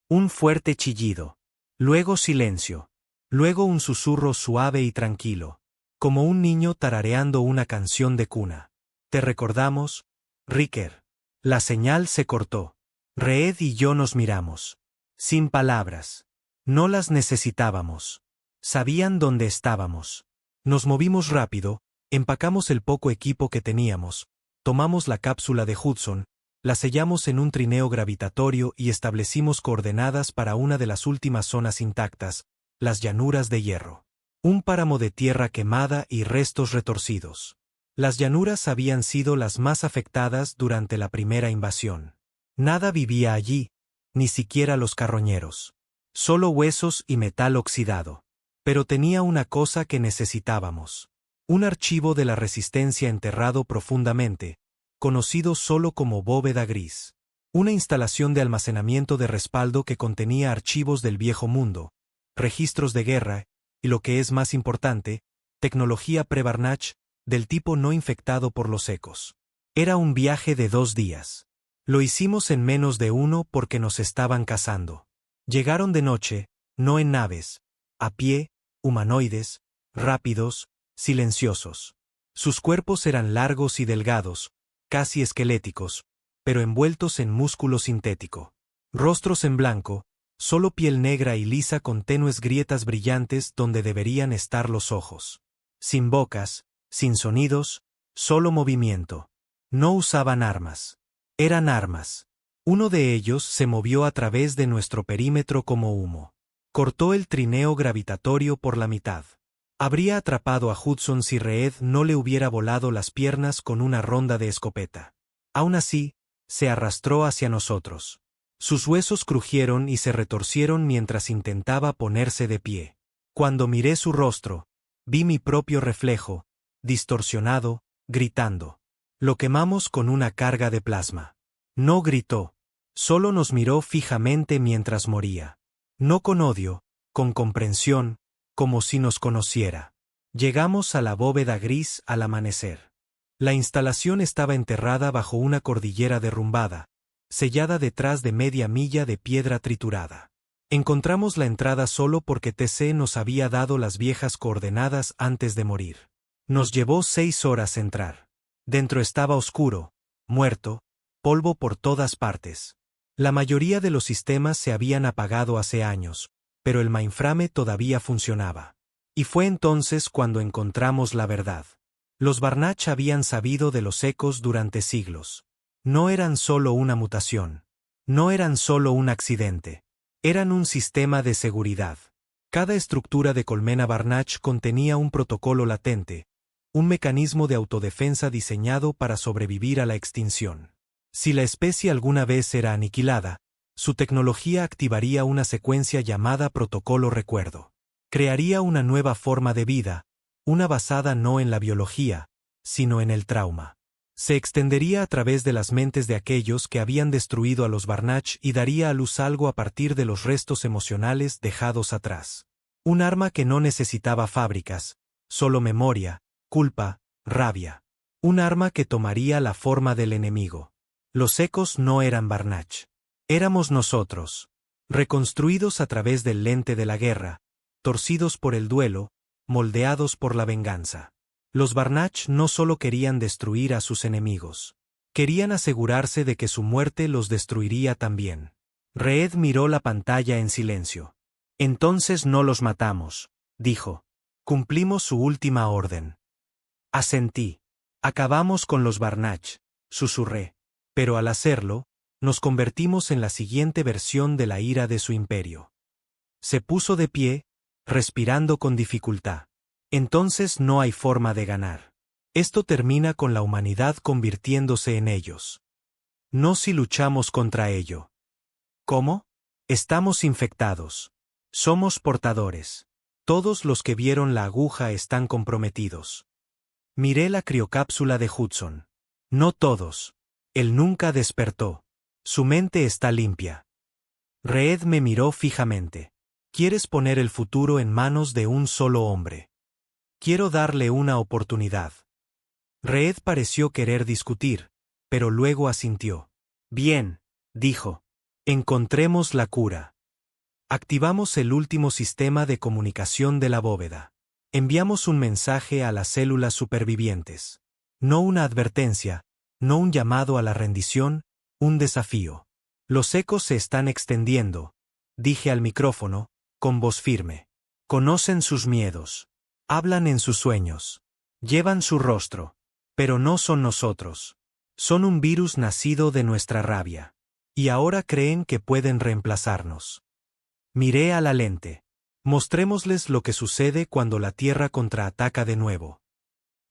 Un fuerte chillido. Luego silencio. Luego un susurro suave y tranquilo. Como un niño tarareando una canción de cuna. Te recordamos, Riker. La señal se cortó. Reed y yo nos miramos. Sin palabras. No las necesitábamos. Sabían dónde estábamos. Nos movimos rápido, empacamos el poco equipo que teníamos, tomamos la cápsula de Hudson, la sellamos en un trineo gravitatorio y establecimos coordenadas para una de las últimas zonas intactas, las llanuras de hierro. Un páramo de tierra quemada y restos retorcidos. Las llanuras habían sido las más afectadas durante la primera invasión. Nada vivía allí, ni siquiera los carroñeros. Solo huesos y metal oxidado. Pero tenía una cosa que necesitábamos. Un archivo de la resistencia enterrado profundamente, conocido solo como bóveda gris. Una instalación de almacenamiento de respaldo que contenía archivos del viejo mundo, registros de guerra, y lo que es más importante, tecnología pre-Barnach, del tipo no infectado por los ecos. Era un viaje de 2 días. Lo hicimos en menos de 1 porque nos estaban cazando. Llegaron de noche, no en naves, a pie, humanoides, rápidos, silenciosos. Sus cuerpos eran largos y delgados, casi esqueléticos, pero envueltos en músculo sintético. Rostros en blanco, solo piel negra y lisa con tenues grietas brillantes donde deberían estar los ojos. Sin bocas, sin sonidos, solo movimiento. No usaban armas. Eran armas. Uno de ellos se movió a través de nuestro perímetro como humo. Cortó el trineo gravitatorio por la mitad. Habría atrapado a Hudson si Reed no le hubiera volado las piernas con una ronda de escopeta. Aún así, se arrastró hacia nosotros. Sus huesos crujieron y se retorcieron mientras intentaba ponerse de pie. Cuando miré su rostro, vi mi propio reflejo, distorsionado, gritando. Lo quemamos con una carga de plasma. No gritó. Solo nos miró fijamente mientras moría. No con odio, con comprensión, como si nos conociera. Llegamos a la bóveda gris al amanecer. La instalación estaba enterrada bajo una cordillera derrumbada, sellada detrás de media milla de piedra triturada. Encontramos la entrada solo porque TC nos había dado las viejas coordenadas antes de morir. Nos llevó 6 horas entrar. Dentro estaba oscuro, muerto, polvo por todas partes. La mayoría de los sistemas se habían apagado hace años, pero el mainframe todavía funcionaba. Y fue entonces cuando encontramos la verdad. Los Barnach habían sabido de los ecos durante siglos. No eran solo una mutación. No eran solo un accidente. Eran un sistema de seguridad. Cada estructura de colmena Barnach contenía un protocolo latente, un mecanismo de autodefensa diseñado para sobrevivir a la extinción. Si la especie alguna vez era aniquilada, su tecnología activaría una secuencia llamada protocolo recuerdo. Crearía una nueva forma de vida, una basada no en la biología, sino en el trauma. Se extendería a través de las mentes de aquellos que habían destruido a los Barnach y daría a luz algo a partir de los restos emocionales dejados atrás. Un arma que no necesitaba fábricas, solo memoria, culpa, rabia. Un arma que tomaría la forma del enemigo. Los ecos no eran Barnach. Éramos nosotros, reconstruidos a través del lente de la guerra, torcidos por el duelo, moldeados por la venganza. Los Barnach no solo querían destruir a sus enemigos. Querían asegurarse de que su muerte los destruiría también. Reed miró la pantalla en silencio. Entonces no los matamos, dijo. Cumplimos su última orden. Asentí. Acabamos con los Barnach, susurré. Pero al hacerlo, nos convertimos en la siguiente versión de la ira de su imperio. Se puso de pie, respirando con dificultad. Entonces no hay forma de ganar. Esto termina con la humanidad convirtiéndose en ellos. No si luchamos contra ello. ¿Cómo? Estamos infectados. Somos portadores. Todos los que vieron la aguja están comprometidos. Miré la criocápsula de Hudson. No todos. Él nunca despertó. Su mente está limpia. Reed me miró fijamente. ¿Quieres poner el futuro en manos de un solo hombre? Quiero darle una oportunidad. Reed pareció querer discutir, pero luego asintió. Bien, dijo. Encontremos la cura. Activamos el último sistema de comunicación de la bóveda. Enviamos un mensaje a las células supervivientes. No una advertencia, no un llamado a la rendición, un desafío. Los ecos se están extendiendo, dije al micrófono, con voz firme. Conocen sus miedos. Hablan en sus sueños. Llevan su rostro. Pero no son nosotros. Son un virus nacido de nuestra rabia. Y ahora creen que pueden reemplazarnos. Miré a la lente. Mostrémosles lo que sucede cuando la Tierra contraataca de nuevo.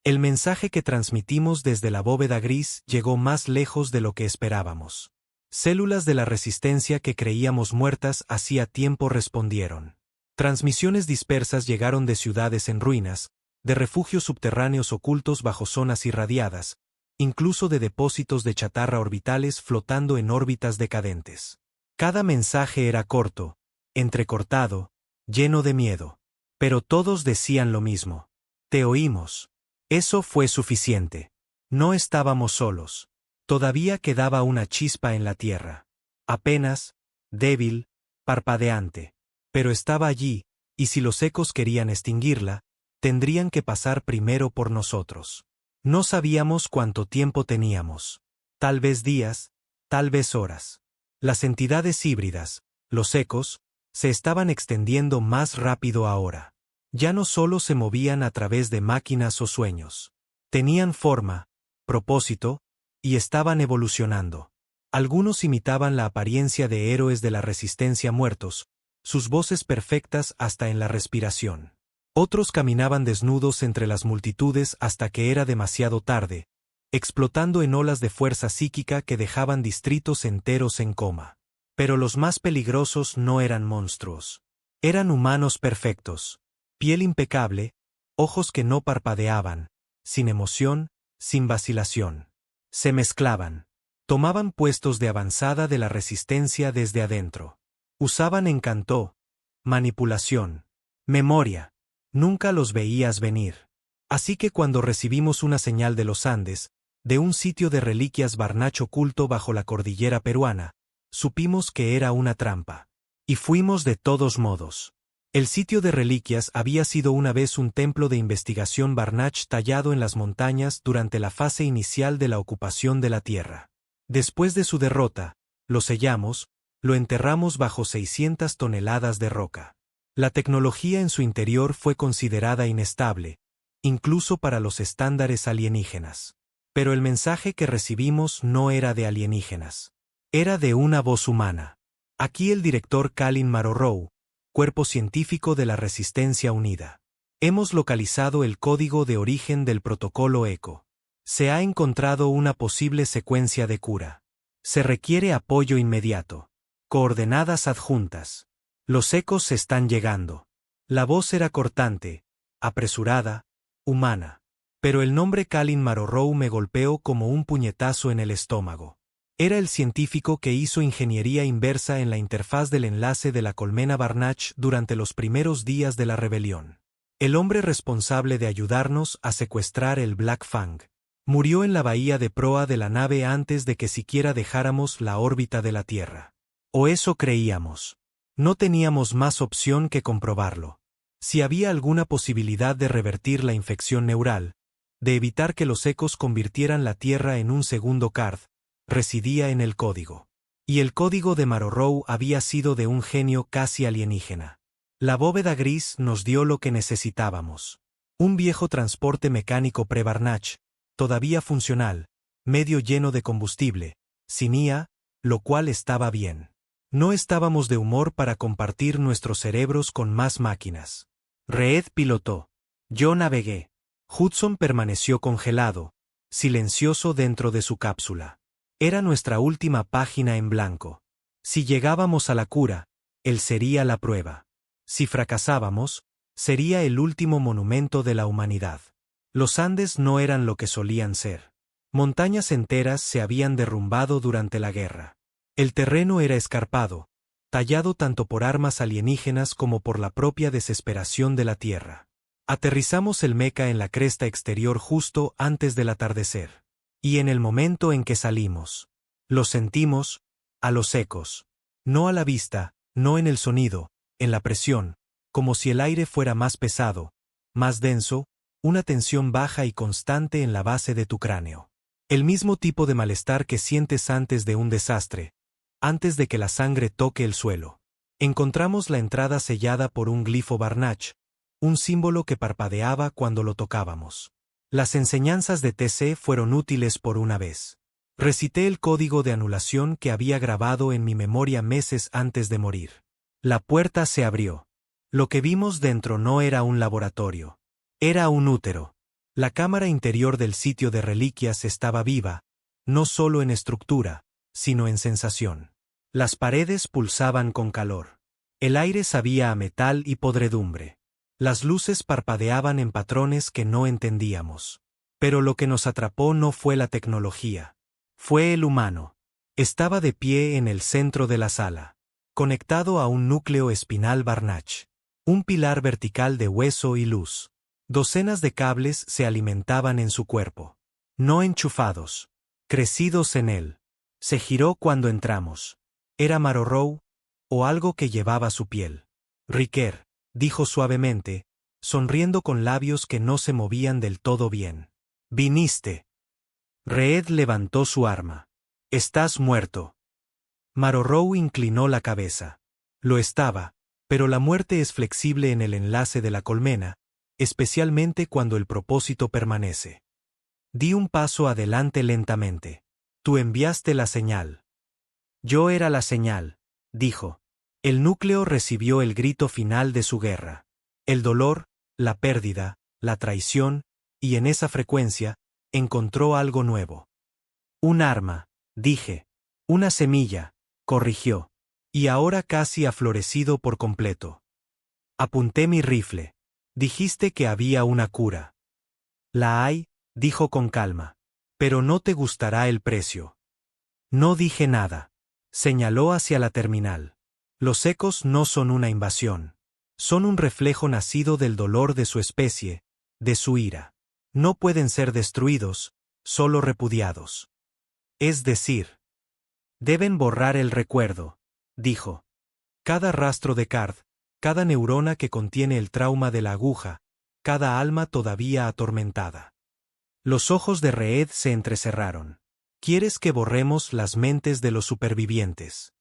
El mensaje que transmitimos desde la bóveda gris llegó más lejos de lo que esperábamos. Células de la resistencia que creíamos muertas hacía tiempo respondieron. Transmisiones dispersas llegaron de ciudades en ruinas, de refugios subterráneos ocultos bajo zonas irradiadas, incluso de depósitos de chatarra orbitales flotando en órbitas decadentes. Cada mensaje era corto, entrecortado, lleno de miedo. Pero todos decían lo mismo. Te oímos. Eso fue suficiente. No estábamos solos. Todavía quedaba una chispa en la tierra. Apenas, débil, parpadeante. Pero estaba allí, y si los ecos querían extinguirla, tendrían que pasar primero por nosotros. No sabíamos cuánto tiempo teníamos. Tal vez días, tal vez horas. Las entidades híbridas, los ecos, se estaban extendiendo más rápido ahora. Ya no solo se movían a través de máquinas o sueños. Tenían forma, propósito, y estaban evolucionando. Algunos imitaban la apariencia de héroes de la resistencia muertos, sus voces perfectas hasta en la respiración. Otros caminaban desnudos entre las multitudes hasta que era demasiado tarde, explotando en olas de fuerza psíquica que dejaban distritos enteros en coma. Pero los más peligrosos no eran monstruos. Eran humanos perfectos, piel impecable, ojos que no parpadeaban, sin emoción, sin vacilación. Se mezclaban. Tomaban puestos de avanzada de la resistencia desde adentro. Usaban encanto, manipulación, memoria. Nunca los veías venir. Así que cuando recibimos una señal de los Andes, de un sitio de reliquias Barnach oculto bajo la cordillera peruana, supimos que era una trampa. Y fuimos de todos modos. El sitio de reliquias había sido una vez un templo de investigación Barnach tallado en las montañas durante la fase inicial de la ocupación de la tierra. Después de su derrota, lo sellamos, lo enterramos bajo 600 toneladas de roca. La tecnología en su interior fue considerada inestable, incluso para los estándares alienígenas. Pero el mensaje que recibimos no era de alienígenas. Era de una voz humana. Aquí el director Kalin Marorou, Cuerpo Científico de la Resistencia Unida. Hemos localizado el código de origen del protocolo ECO. Se ha encontrado una posible secuencia de cura. Se requiere apoyo inmediato. Coordenadas adjuntas. Los ecos están llegando. La voz era cortante, apresurada, humana. Pero el nombre Kalin Marorou me golpeó como un puñetazo en el estómago. Era el científico que hizo ingeniería inversa en la interfaz del enlace de la colmena Barnach durante los primeros días de la rebelión. El hombre responsable de ayudarnos a secuestrar el Black Fang. Murió en la bahía de proa de la nave antes de que siquiera dejáramos la órbita de la Tierra. O eso creíamos. No teníamos más opción que comprobarlo. Si había alguna posibilidad de revertir la infección neural, de evitar que los ecos convirtieran la Tierra en un segundo card, residía en el código. Y el código de Marorou había sido de un genio casi alienígena. La bóveda gris nos dio lo que necesitábamos. Un viejo transporte mecánico pre-Barnach, todavía funcional, medio lleno de combustible, sin IA, lo cual estaba bien. No estábamos de humor para compartir nuestros cerebros con más máquinas. Reed pilotó. Yo navegué. Hudson permaneció congelado, silencioso dentro de su cápsula. Era nuestra última página en blanco. Si llegábamos a la cura, él sería la prueba. Si fracasábamos, sería el último monumento de la humanidad. Los Andes no eran lo que solían ser. Montañas enteras se habían derrumbado durante la guerra. El terreno era escarpado, tallado tanto por armas alienígenas como por la propia desesperación de la Tierra. Aterrizamos el meca en la cresta exterior justo antes del atardecer. Y en el momento en que salimos, lo sentimos, a los ecos. No a la vista, no en el sonido, en la presión, como si el aire fuera más pesado, más denso, una tensión baja y constante en la base de tu cráneo. El mismo tipo de malestar que sientes antes de un desastre, antes de que la sangre toque el suelo. Encontramos la entrada sellada por un glifo Barnach, un símbolo que parpadeaba cuando lo tocábamos. Las enseñanzas de TC fueron útiles por una vez. Recité el código de anulación que había grabado en mi memoria meses antes de morir. La puerta se abrió. Lo que vimos dentro no era un laboratorio. Era un útero. La cámara interior del sitio de reliquias estaba viva, no solo en estructura, sino en sensación. Las paredes pulsaban con calor. El aire sabía a metal y podredumbre. Las luces parpadeaban en patrones que no entendíamos. Pero lo que nos atrapó no fue la tecnología. Fue el humano. Estaba de pie en el centro de la sala, conectado a un núcleo espinal Barnach. Un pilar vertical de hueso y luz. Docenas de cables se alimentaban en su cuerpo. No enchufados. Crecidos en él. Se giró cuando entramos. ¿Era Marorou? ¿O algo que llevaba su piel? Riquer, dijo suavemente, sonriendo con labios que no se movían del todo bien. Viniste. Reed levantó su arma. Estás muerto. Marorou inclinó la cabeza. Lo estaba, pero la muerte es flexible en el enlace de la colmena, especialmente cuando el propósito permanece. Di un paso adelante lentamente. Tú enviaste la señal. Yo era la señal, dijo. El núcleo recibió el grito final de su guerra. El dolor, la pérdida, la traición, y en esa frecuencia, encontró algo nuevo. Un arma, dije. Una semilla, corrigió. Y ahora casi ha florecido por completo. Apunté mi rifle. Dijiste que había una cura. La hay, dijo con calma. Pero no te gustará el precio. No dije nada. Señaló hacia la terminal. Los ecos no son una invasión. Son un reflejo nacido del dolor de su especie, de su ira. No pueden ser destruidos, solo repudiados. Es decir, deben borrar el recuerdo, dijo. Cada rastro de Card, cada neurona que contiene el trauma de la aguja, cada alma todavía atormentada. Los ojos de Reed se entrecerraron. ¿Quieres que borremos las mentes de los supervivientes?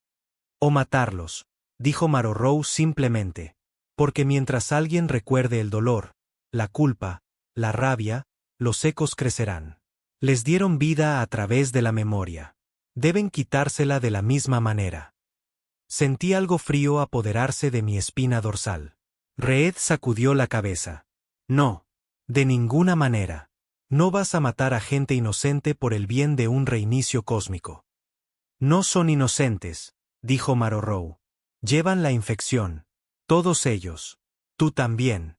O matarlos, dijo Marorou simplemente. Porque mientras alguien recuerde el dolor, la culpa, la rabia, los ecos crecerán. Les dieron vida a través de la memoria. Deben quitársela de la misma manera. Sentí algo frío apoderarse de mi espina dorsal. Reed sacudió la cabeza. No. De ninguna manera. No vas a matar a gente inocente por el bien de un reinicio cósmico. No son inocentes, dijo Marorou. Llevan la infección. Todos ellos. Tú también.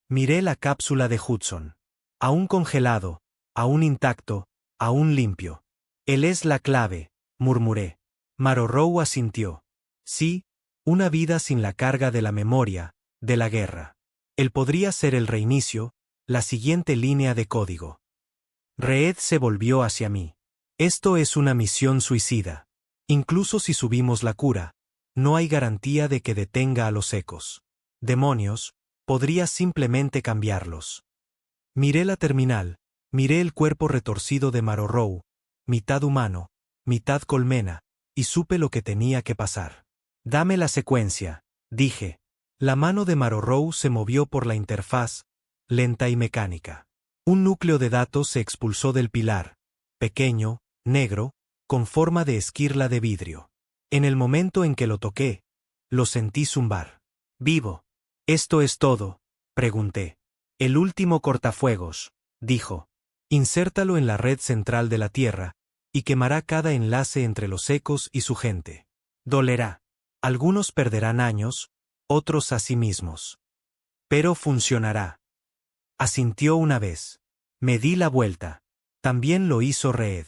Miré la cápsula de Hudson. Aún congelado, aún intacto, aún limpio. Él es la clave, murmuré. Marorou asintió. Sí, una vida sin la carga de la memoria, de la guerra. Él podría ser el reinicio, la siguiente línea de código. Reed se volvió hacia mí. Esto es una misión suicida. Incluso si subimos la cura, no hay garantía de que detenga a los ecos. Demonios, podría simplemente cambiarlos. Miré la terminal, miré el cuerpo retorcido de Marorou, mitad humano, mitad colmena, y supe lo que tenía que pasar. Dame la secuencia, dije. La mano de Marorou se movió por la interfaz, lenta y mecánica. Un núcleo de datos se expulsó del pilar, pequeño, negro, con forma de esquirla de vidrio. En el momento en que lo toqué, lo sentí zumbar. Vivo. ¿Esto es todo?, pregunté. El último cortafuegos, dijo. Insértalo en la red central de la Tierra, y quemará cada enlace entre los ecos y su gente. Dolerá. Algunos perderán años, otros a sí mismos. Pero funcionará. Asintió una vez. Me di la vuelta. También lo hizo Reed.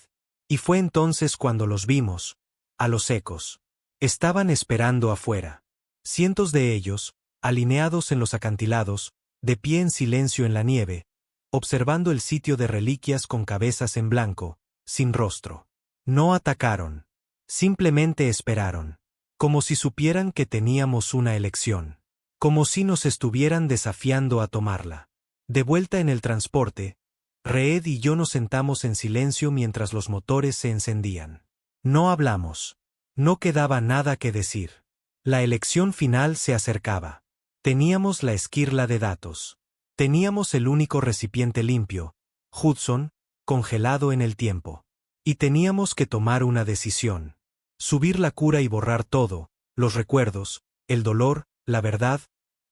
Y fue entonces cuando los vimos, a los ecos. Estaban esperando afuera. Cientos de ellos, alineados en los acantilados, de pie en silencio en la nieve, observando el sitio de reliquias con cabezas en blanco, sin rostro. No atacaron. Simplemente esperaron. Como si supieran que teníamos una elección. Como si nos estuvieran desafiando a tomarla. De vuelta en el transporte, Reed y yo nos sentamos en silencio mientras los motores se encendían. No hablamos. No quedaba nada que decir. La elección final se acercaba. Teníamos la esquirla de datos. Teníamos el único recipiente limpio, Hudson, congelado en el tiempo. Y teníamos que tomar una decisión. Subir la cura y borrar todo, los recuerdos, el dolor, la verdad,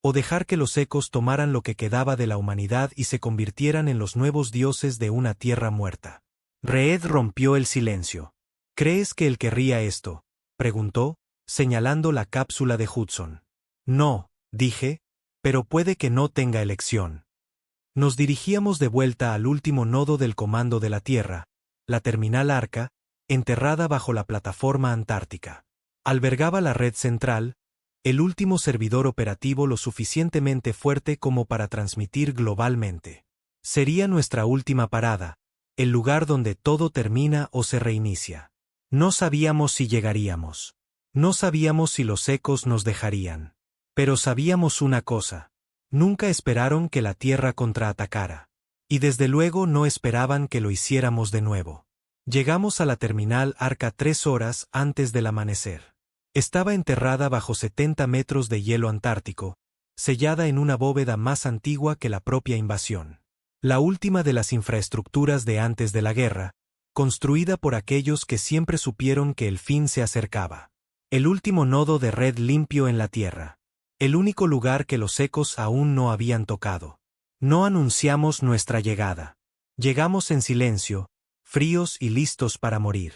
o dejar que los ecos tomaran lo que quedaba de la humanidad y se convirtieran en los nuevos dioses de una tierra muerta. Reed rompió el silencio. ¿Crees que él querría esto?, preguntó, señalando la cápsula de Hudson. No, dije, pero puede que no tenga elección. Nos dirigíamos de vuelta al último nodo del comando de la Tierra, la terminal Arca, enterrada bajo la plataforma antártica. Albergaba la red central, el último servidor operativo lo suficientemente fuerte como para transmitir globalmente. Sería nuestra última parada, el lugar donde todo termina o se reinicia. No sabíamos si llegaríamos. No sabíamos si los ecos nos dejarían. Pero sabíamos una cosa. Nunca esperaron que la Tierra contraatacara. Y desde luego no esperaban que lo hiciéramos de nuevo. Llegamos a la terminal Arca 3 horas antes del amanecer. Estaba enterrada bajo 70 metros de hielo antártico, sellada en una bóveda más antigua que la propia invasión. La última de las infraestructuras de antes de la guerra, construida por aquellos que siempre supieron que el fin se acercaba. El último nodo de red limpio en la Tierra. El único lugar que los ecos aún no habían tocado. No anunciamos nuestra llegada. Llegamos en silencio, fríos y listos para morir.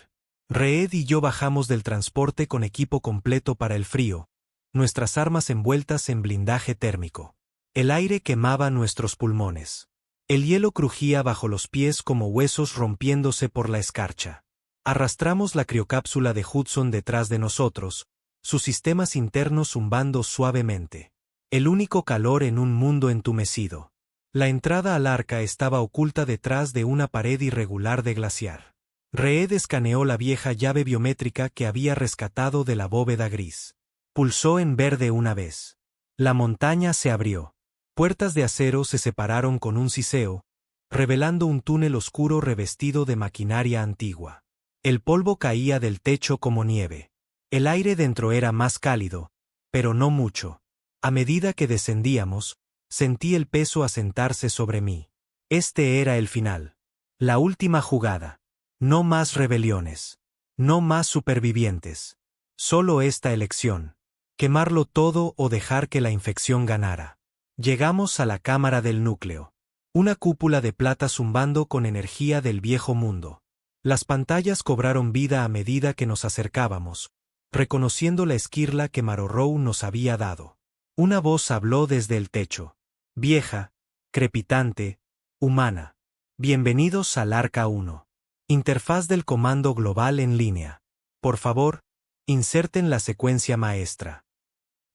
Reed y yo bajamos del transporte con equipo completo para el frío, nuestras armas envueltas en blindaje térmico. El aire quemaba nuestros pulmones. El hielo crujía bajo los pies como huesos rompiéndose por la escarcha. Arrastramos la criocápsula de Hudson detrás de nosotros, sus sistemas internos zumbando suavemente. El único calor en un mundo entumecido. La entrada al arca estaba oculta detrás de una pared irregular de glaciar. Reed escaneó la vieja llave biométrica que había rescatado de la bóveda gris. Pulsó en verde una vez. La montaña se abrió. Puertas de acero se separaron con un siseo, revelando un túnel oscuro revestido de maquinaria antigua. El polvo caía del techo como nieve. El aire dentro era más cálido, pero no mucho. A medida que descendíamos, sentí el peso asentarse sobre mí. Este era el final. La última jugada. No más rebeliones. No más supervivientes. Solo esta elección. Quemarlo todo o dejar que la infección ganara. Llegamos a la cámara del núcleo. Una cúpula de plata zumbando con energía del viejo mundo. Las pantallas cobraron vida a medida que nos acercábamos, reconociendo la esquirla que Marorrow nos había dado. Una voz habló desde el techo. Vieja, crepitante, humana. Bienvenidos al Arca 1. Interfaz del comando global en línea. Por favor, inserten la secuencia maestra.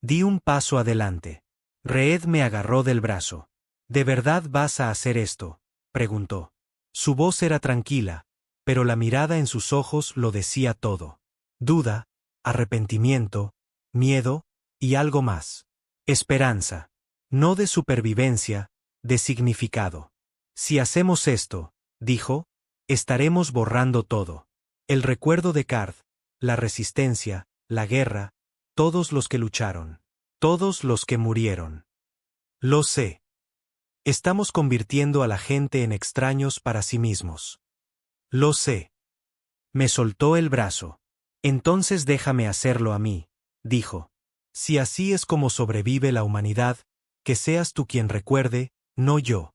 Di un paso adelante. Reed me agarró del brazo. ¿De verdad vas a hacer esto?, preguntó. Su voz era tranquila, pero la mirada en sus ojos lo decía todo. Duda, arrepentimiento, miedo, y algo más. Esperanza. No de supervivencia, de significado. Si hacemos esto, dijo, estaremos borrando todo. El recuerdo de Karth, la resistencia, la guerra, todos los que lucharon, todos los que murieron. Lo sé. Estamos convirtiendo a la gente en extraños para sí mismos. Lo sé. Me soltó el brazo. Entonces déjame hacerlo a mí, dijo. Si así es como sobrevive la humanidad, que seas tú quien recuerde, no yo.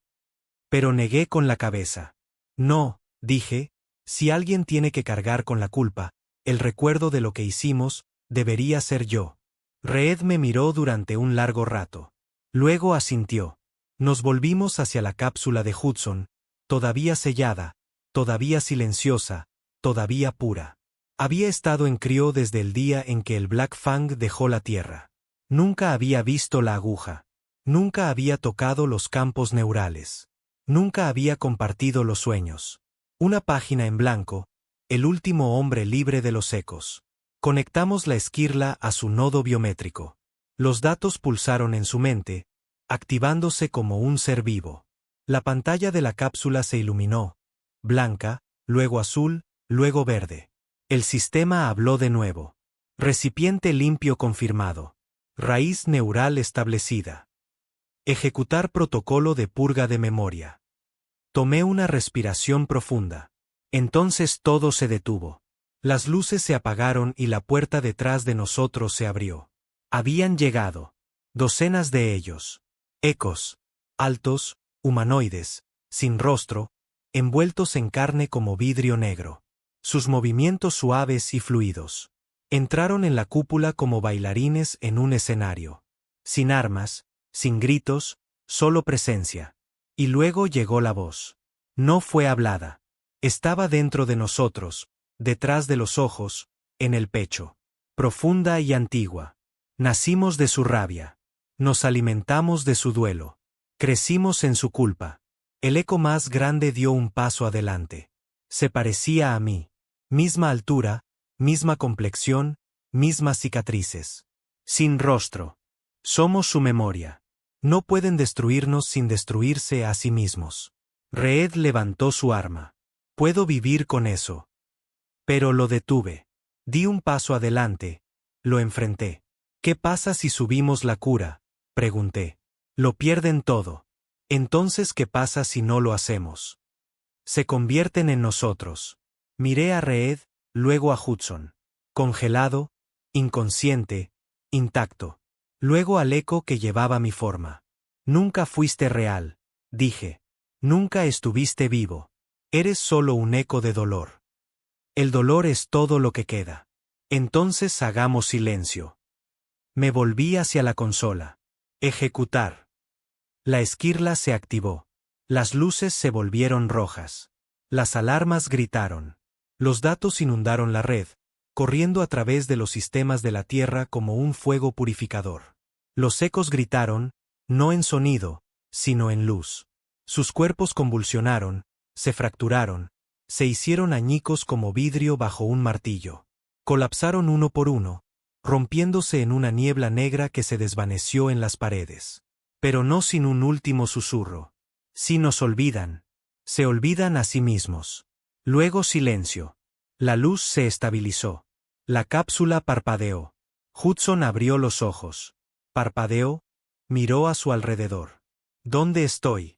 Pero negué con la cabeza. No, dije, si alguien tiene que cargar con la culpa, el recuerdo de lo que hicimos, debería ser yo. Reed me miró durante un largo rato. Luego asintió. Nos volvimos hacia la cápsula de Hudson, todavía sellada, todavía silenciosa, todavía pura. Había estado en crío desde el día en que el Black Fang dejó la Tierra. Nunca había visto la aguja. Nunca había tocado los campos neurales. Nunca había compartido los sueños. Una página en blanco, el último hombre libre de los ecos. Conectamos la esquirla a su nodo biométrico. Los datos pulsaron en su mente, activándose como un ser vivo. La pantalla de la cápsula se iluminó, blanca, luego azul, luego verde. El sistema habló de nuevo. Recipiente limpio confirmado. Raíz neural establecida. Ejecutar protocolo de purga de memoria. Tomé una respiración profunda. Entonces todo se detuvo. Las luces se apagaron y la puerta detrás de nosotros se abrió. Habían llegado. Docenas de ellos. Ecos. Altos, humanoides, sin rostro, envueltos en carne como vidrio negro. Sus movimientos suaves y fluidos. Entraron en la cúpula como bailarines en un escenario. Sin armas, sin gritos, solo presencia. Y luego llegó la voz. No fue hablada. Estaba dentro de nosotros, detrás de los ojos, en el pecho. Profunda y antigua. Nacimos de su rabia. Nos alimentamos de su duelo. Crecimos en su culpa. El eco más grande dio un paso adelante. Se parecía a mí. Misma altura, misma complexión, mismas cicatrices. Sin rostro. Somos su memoria. No pueden destruirnos sin destruirse a sí mismos. Reed levantó su arma. Puedo vivir con eso. Pero lo detuve. Di un paso adelante. Lo enfrenté. ¿Qué pasa si subimos la cura?, pregunté. Lo pierden todo. Entonces, ¿qué pasa si no lo hacemos? Se convierten en nosotros. Miré a Reed, luego a Hudson. Congelado, inconsciente, intacto. Luego al eco que llevaba mi forma. Nunca fuiste real, dije. Nunca estuviste vivo. Eres solo un eco de dolor. El dolor es todo lo que queda. Entonces hagamos silencio. Me volví hacia la consola. Ejecutar. La esquirla se activó. Las luces se volvieron rojas. Las alarmas gritaron. Los datos inundaron la red, corriendo a través de los sistemas de la Tierra como un fuego purificador. Los ecos gritaron, no en sonido, sino en luz. Sus cuerpos convulsionaron, se fracturaron, se hicieron añicos como vidrio bajo un martillo. Colapsaron uno por uno, rompiéndose en una niebla negra que se desvaneció en las paredes. Pero no sin un último susurro. Si nos olvidan. Se olvidan a sí mismos. Luego silencio. La luz se estabilizó. La cápsula parpadeó. Hudson abrió los ojos. Parpadeó, miró a su alrededor. ¿Dónde estoy?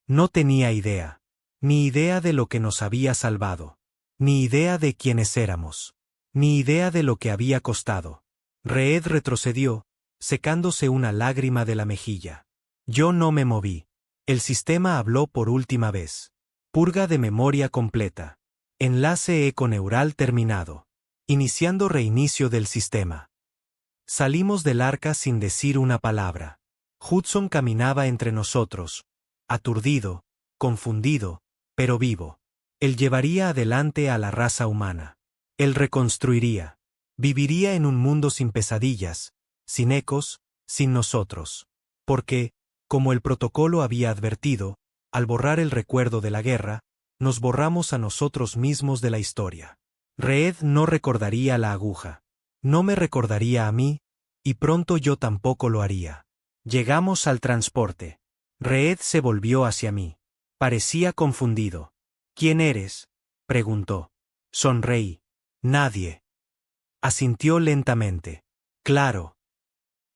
No tenía idea. Ni idea de lo que nos había salvado. Ni idea de quiénes éramos. Ni idea de lo que había costado. Reed retrocedió, secándose una lágrima de la mejilla. Yo no me moví. El sistema habló por última vez. Purga de memoria completa. Enlace econeural terminado. Iniciando reinicio del sistema. Salimos del arca sin decir una palabra. Hudson caminaba entre nosotros, aturdido, confundido, pero vivo. Él llevaría adelante a la raza humana. Él reconstruiría. Viviría en un mundo sin pesadillas, sin ecos, sin nosotros. Porque, como el protocolo había advertido, al borrar el recuerdo de la guerra, nos borramos a nosotros mismos de la historia. Reed no recordaría la aguja. No me recordaría a mí, y pronto yo tampoco lo haría. Llegamos al transporte. Reed se volvió hacia mí. Parecía confundido. ¿Quién eres?, preguntó. Sonreí. Nadie. Asintió lentamente. Claro.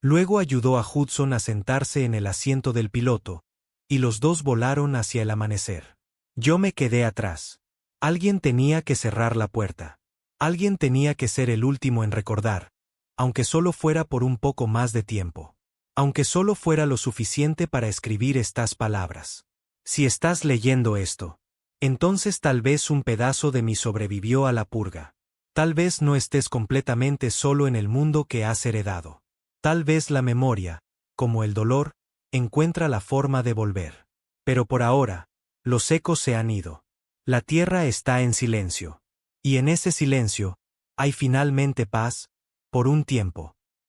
Luego ayudó a Hudson a sentarse en el asiento del piloto, y los dos volaron hacia el amanecer. Yo me quedé atrás. Alguien tenía que cerrar la puerta. Alguien tenía que ser el último en recordar, aunque solo fuera por un poco más de tiempo. Aunque solo fuera lo suficiente para escribir estas palabras. Si estás leyendo esto, entonces tal vez un pedazo de mí sobrevivió a la purga. Tal vez no estés completamente solo en el mundo que has heredado. Tal vez la memoria, como el dolor, encuentra la forma de volver. Pero por ahora, los ecos se han ido. La tierra está en silencio. Y en ese silencio, hay finalmente paz, por un tiempo.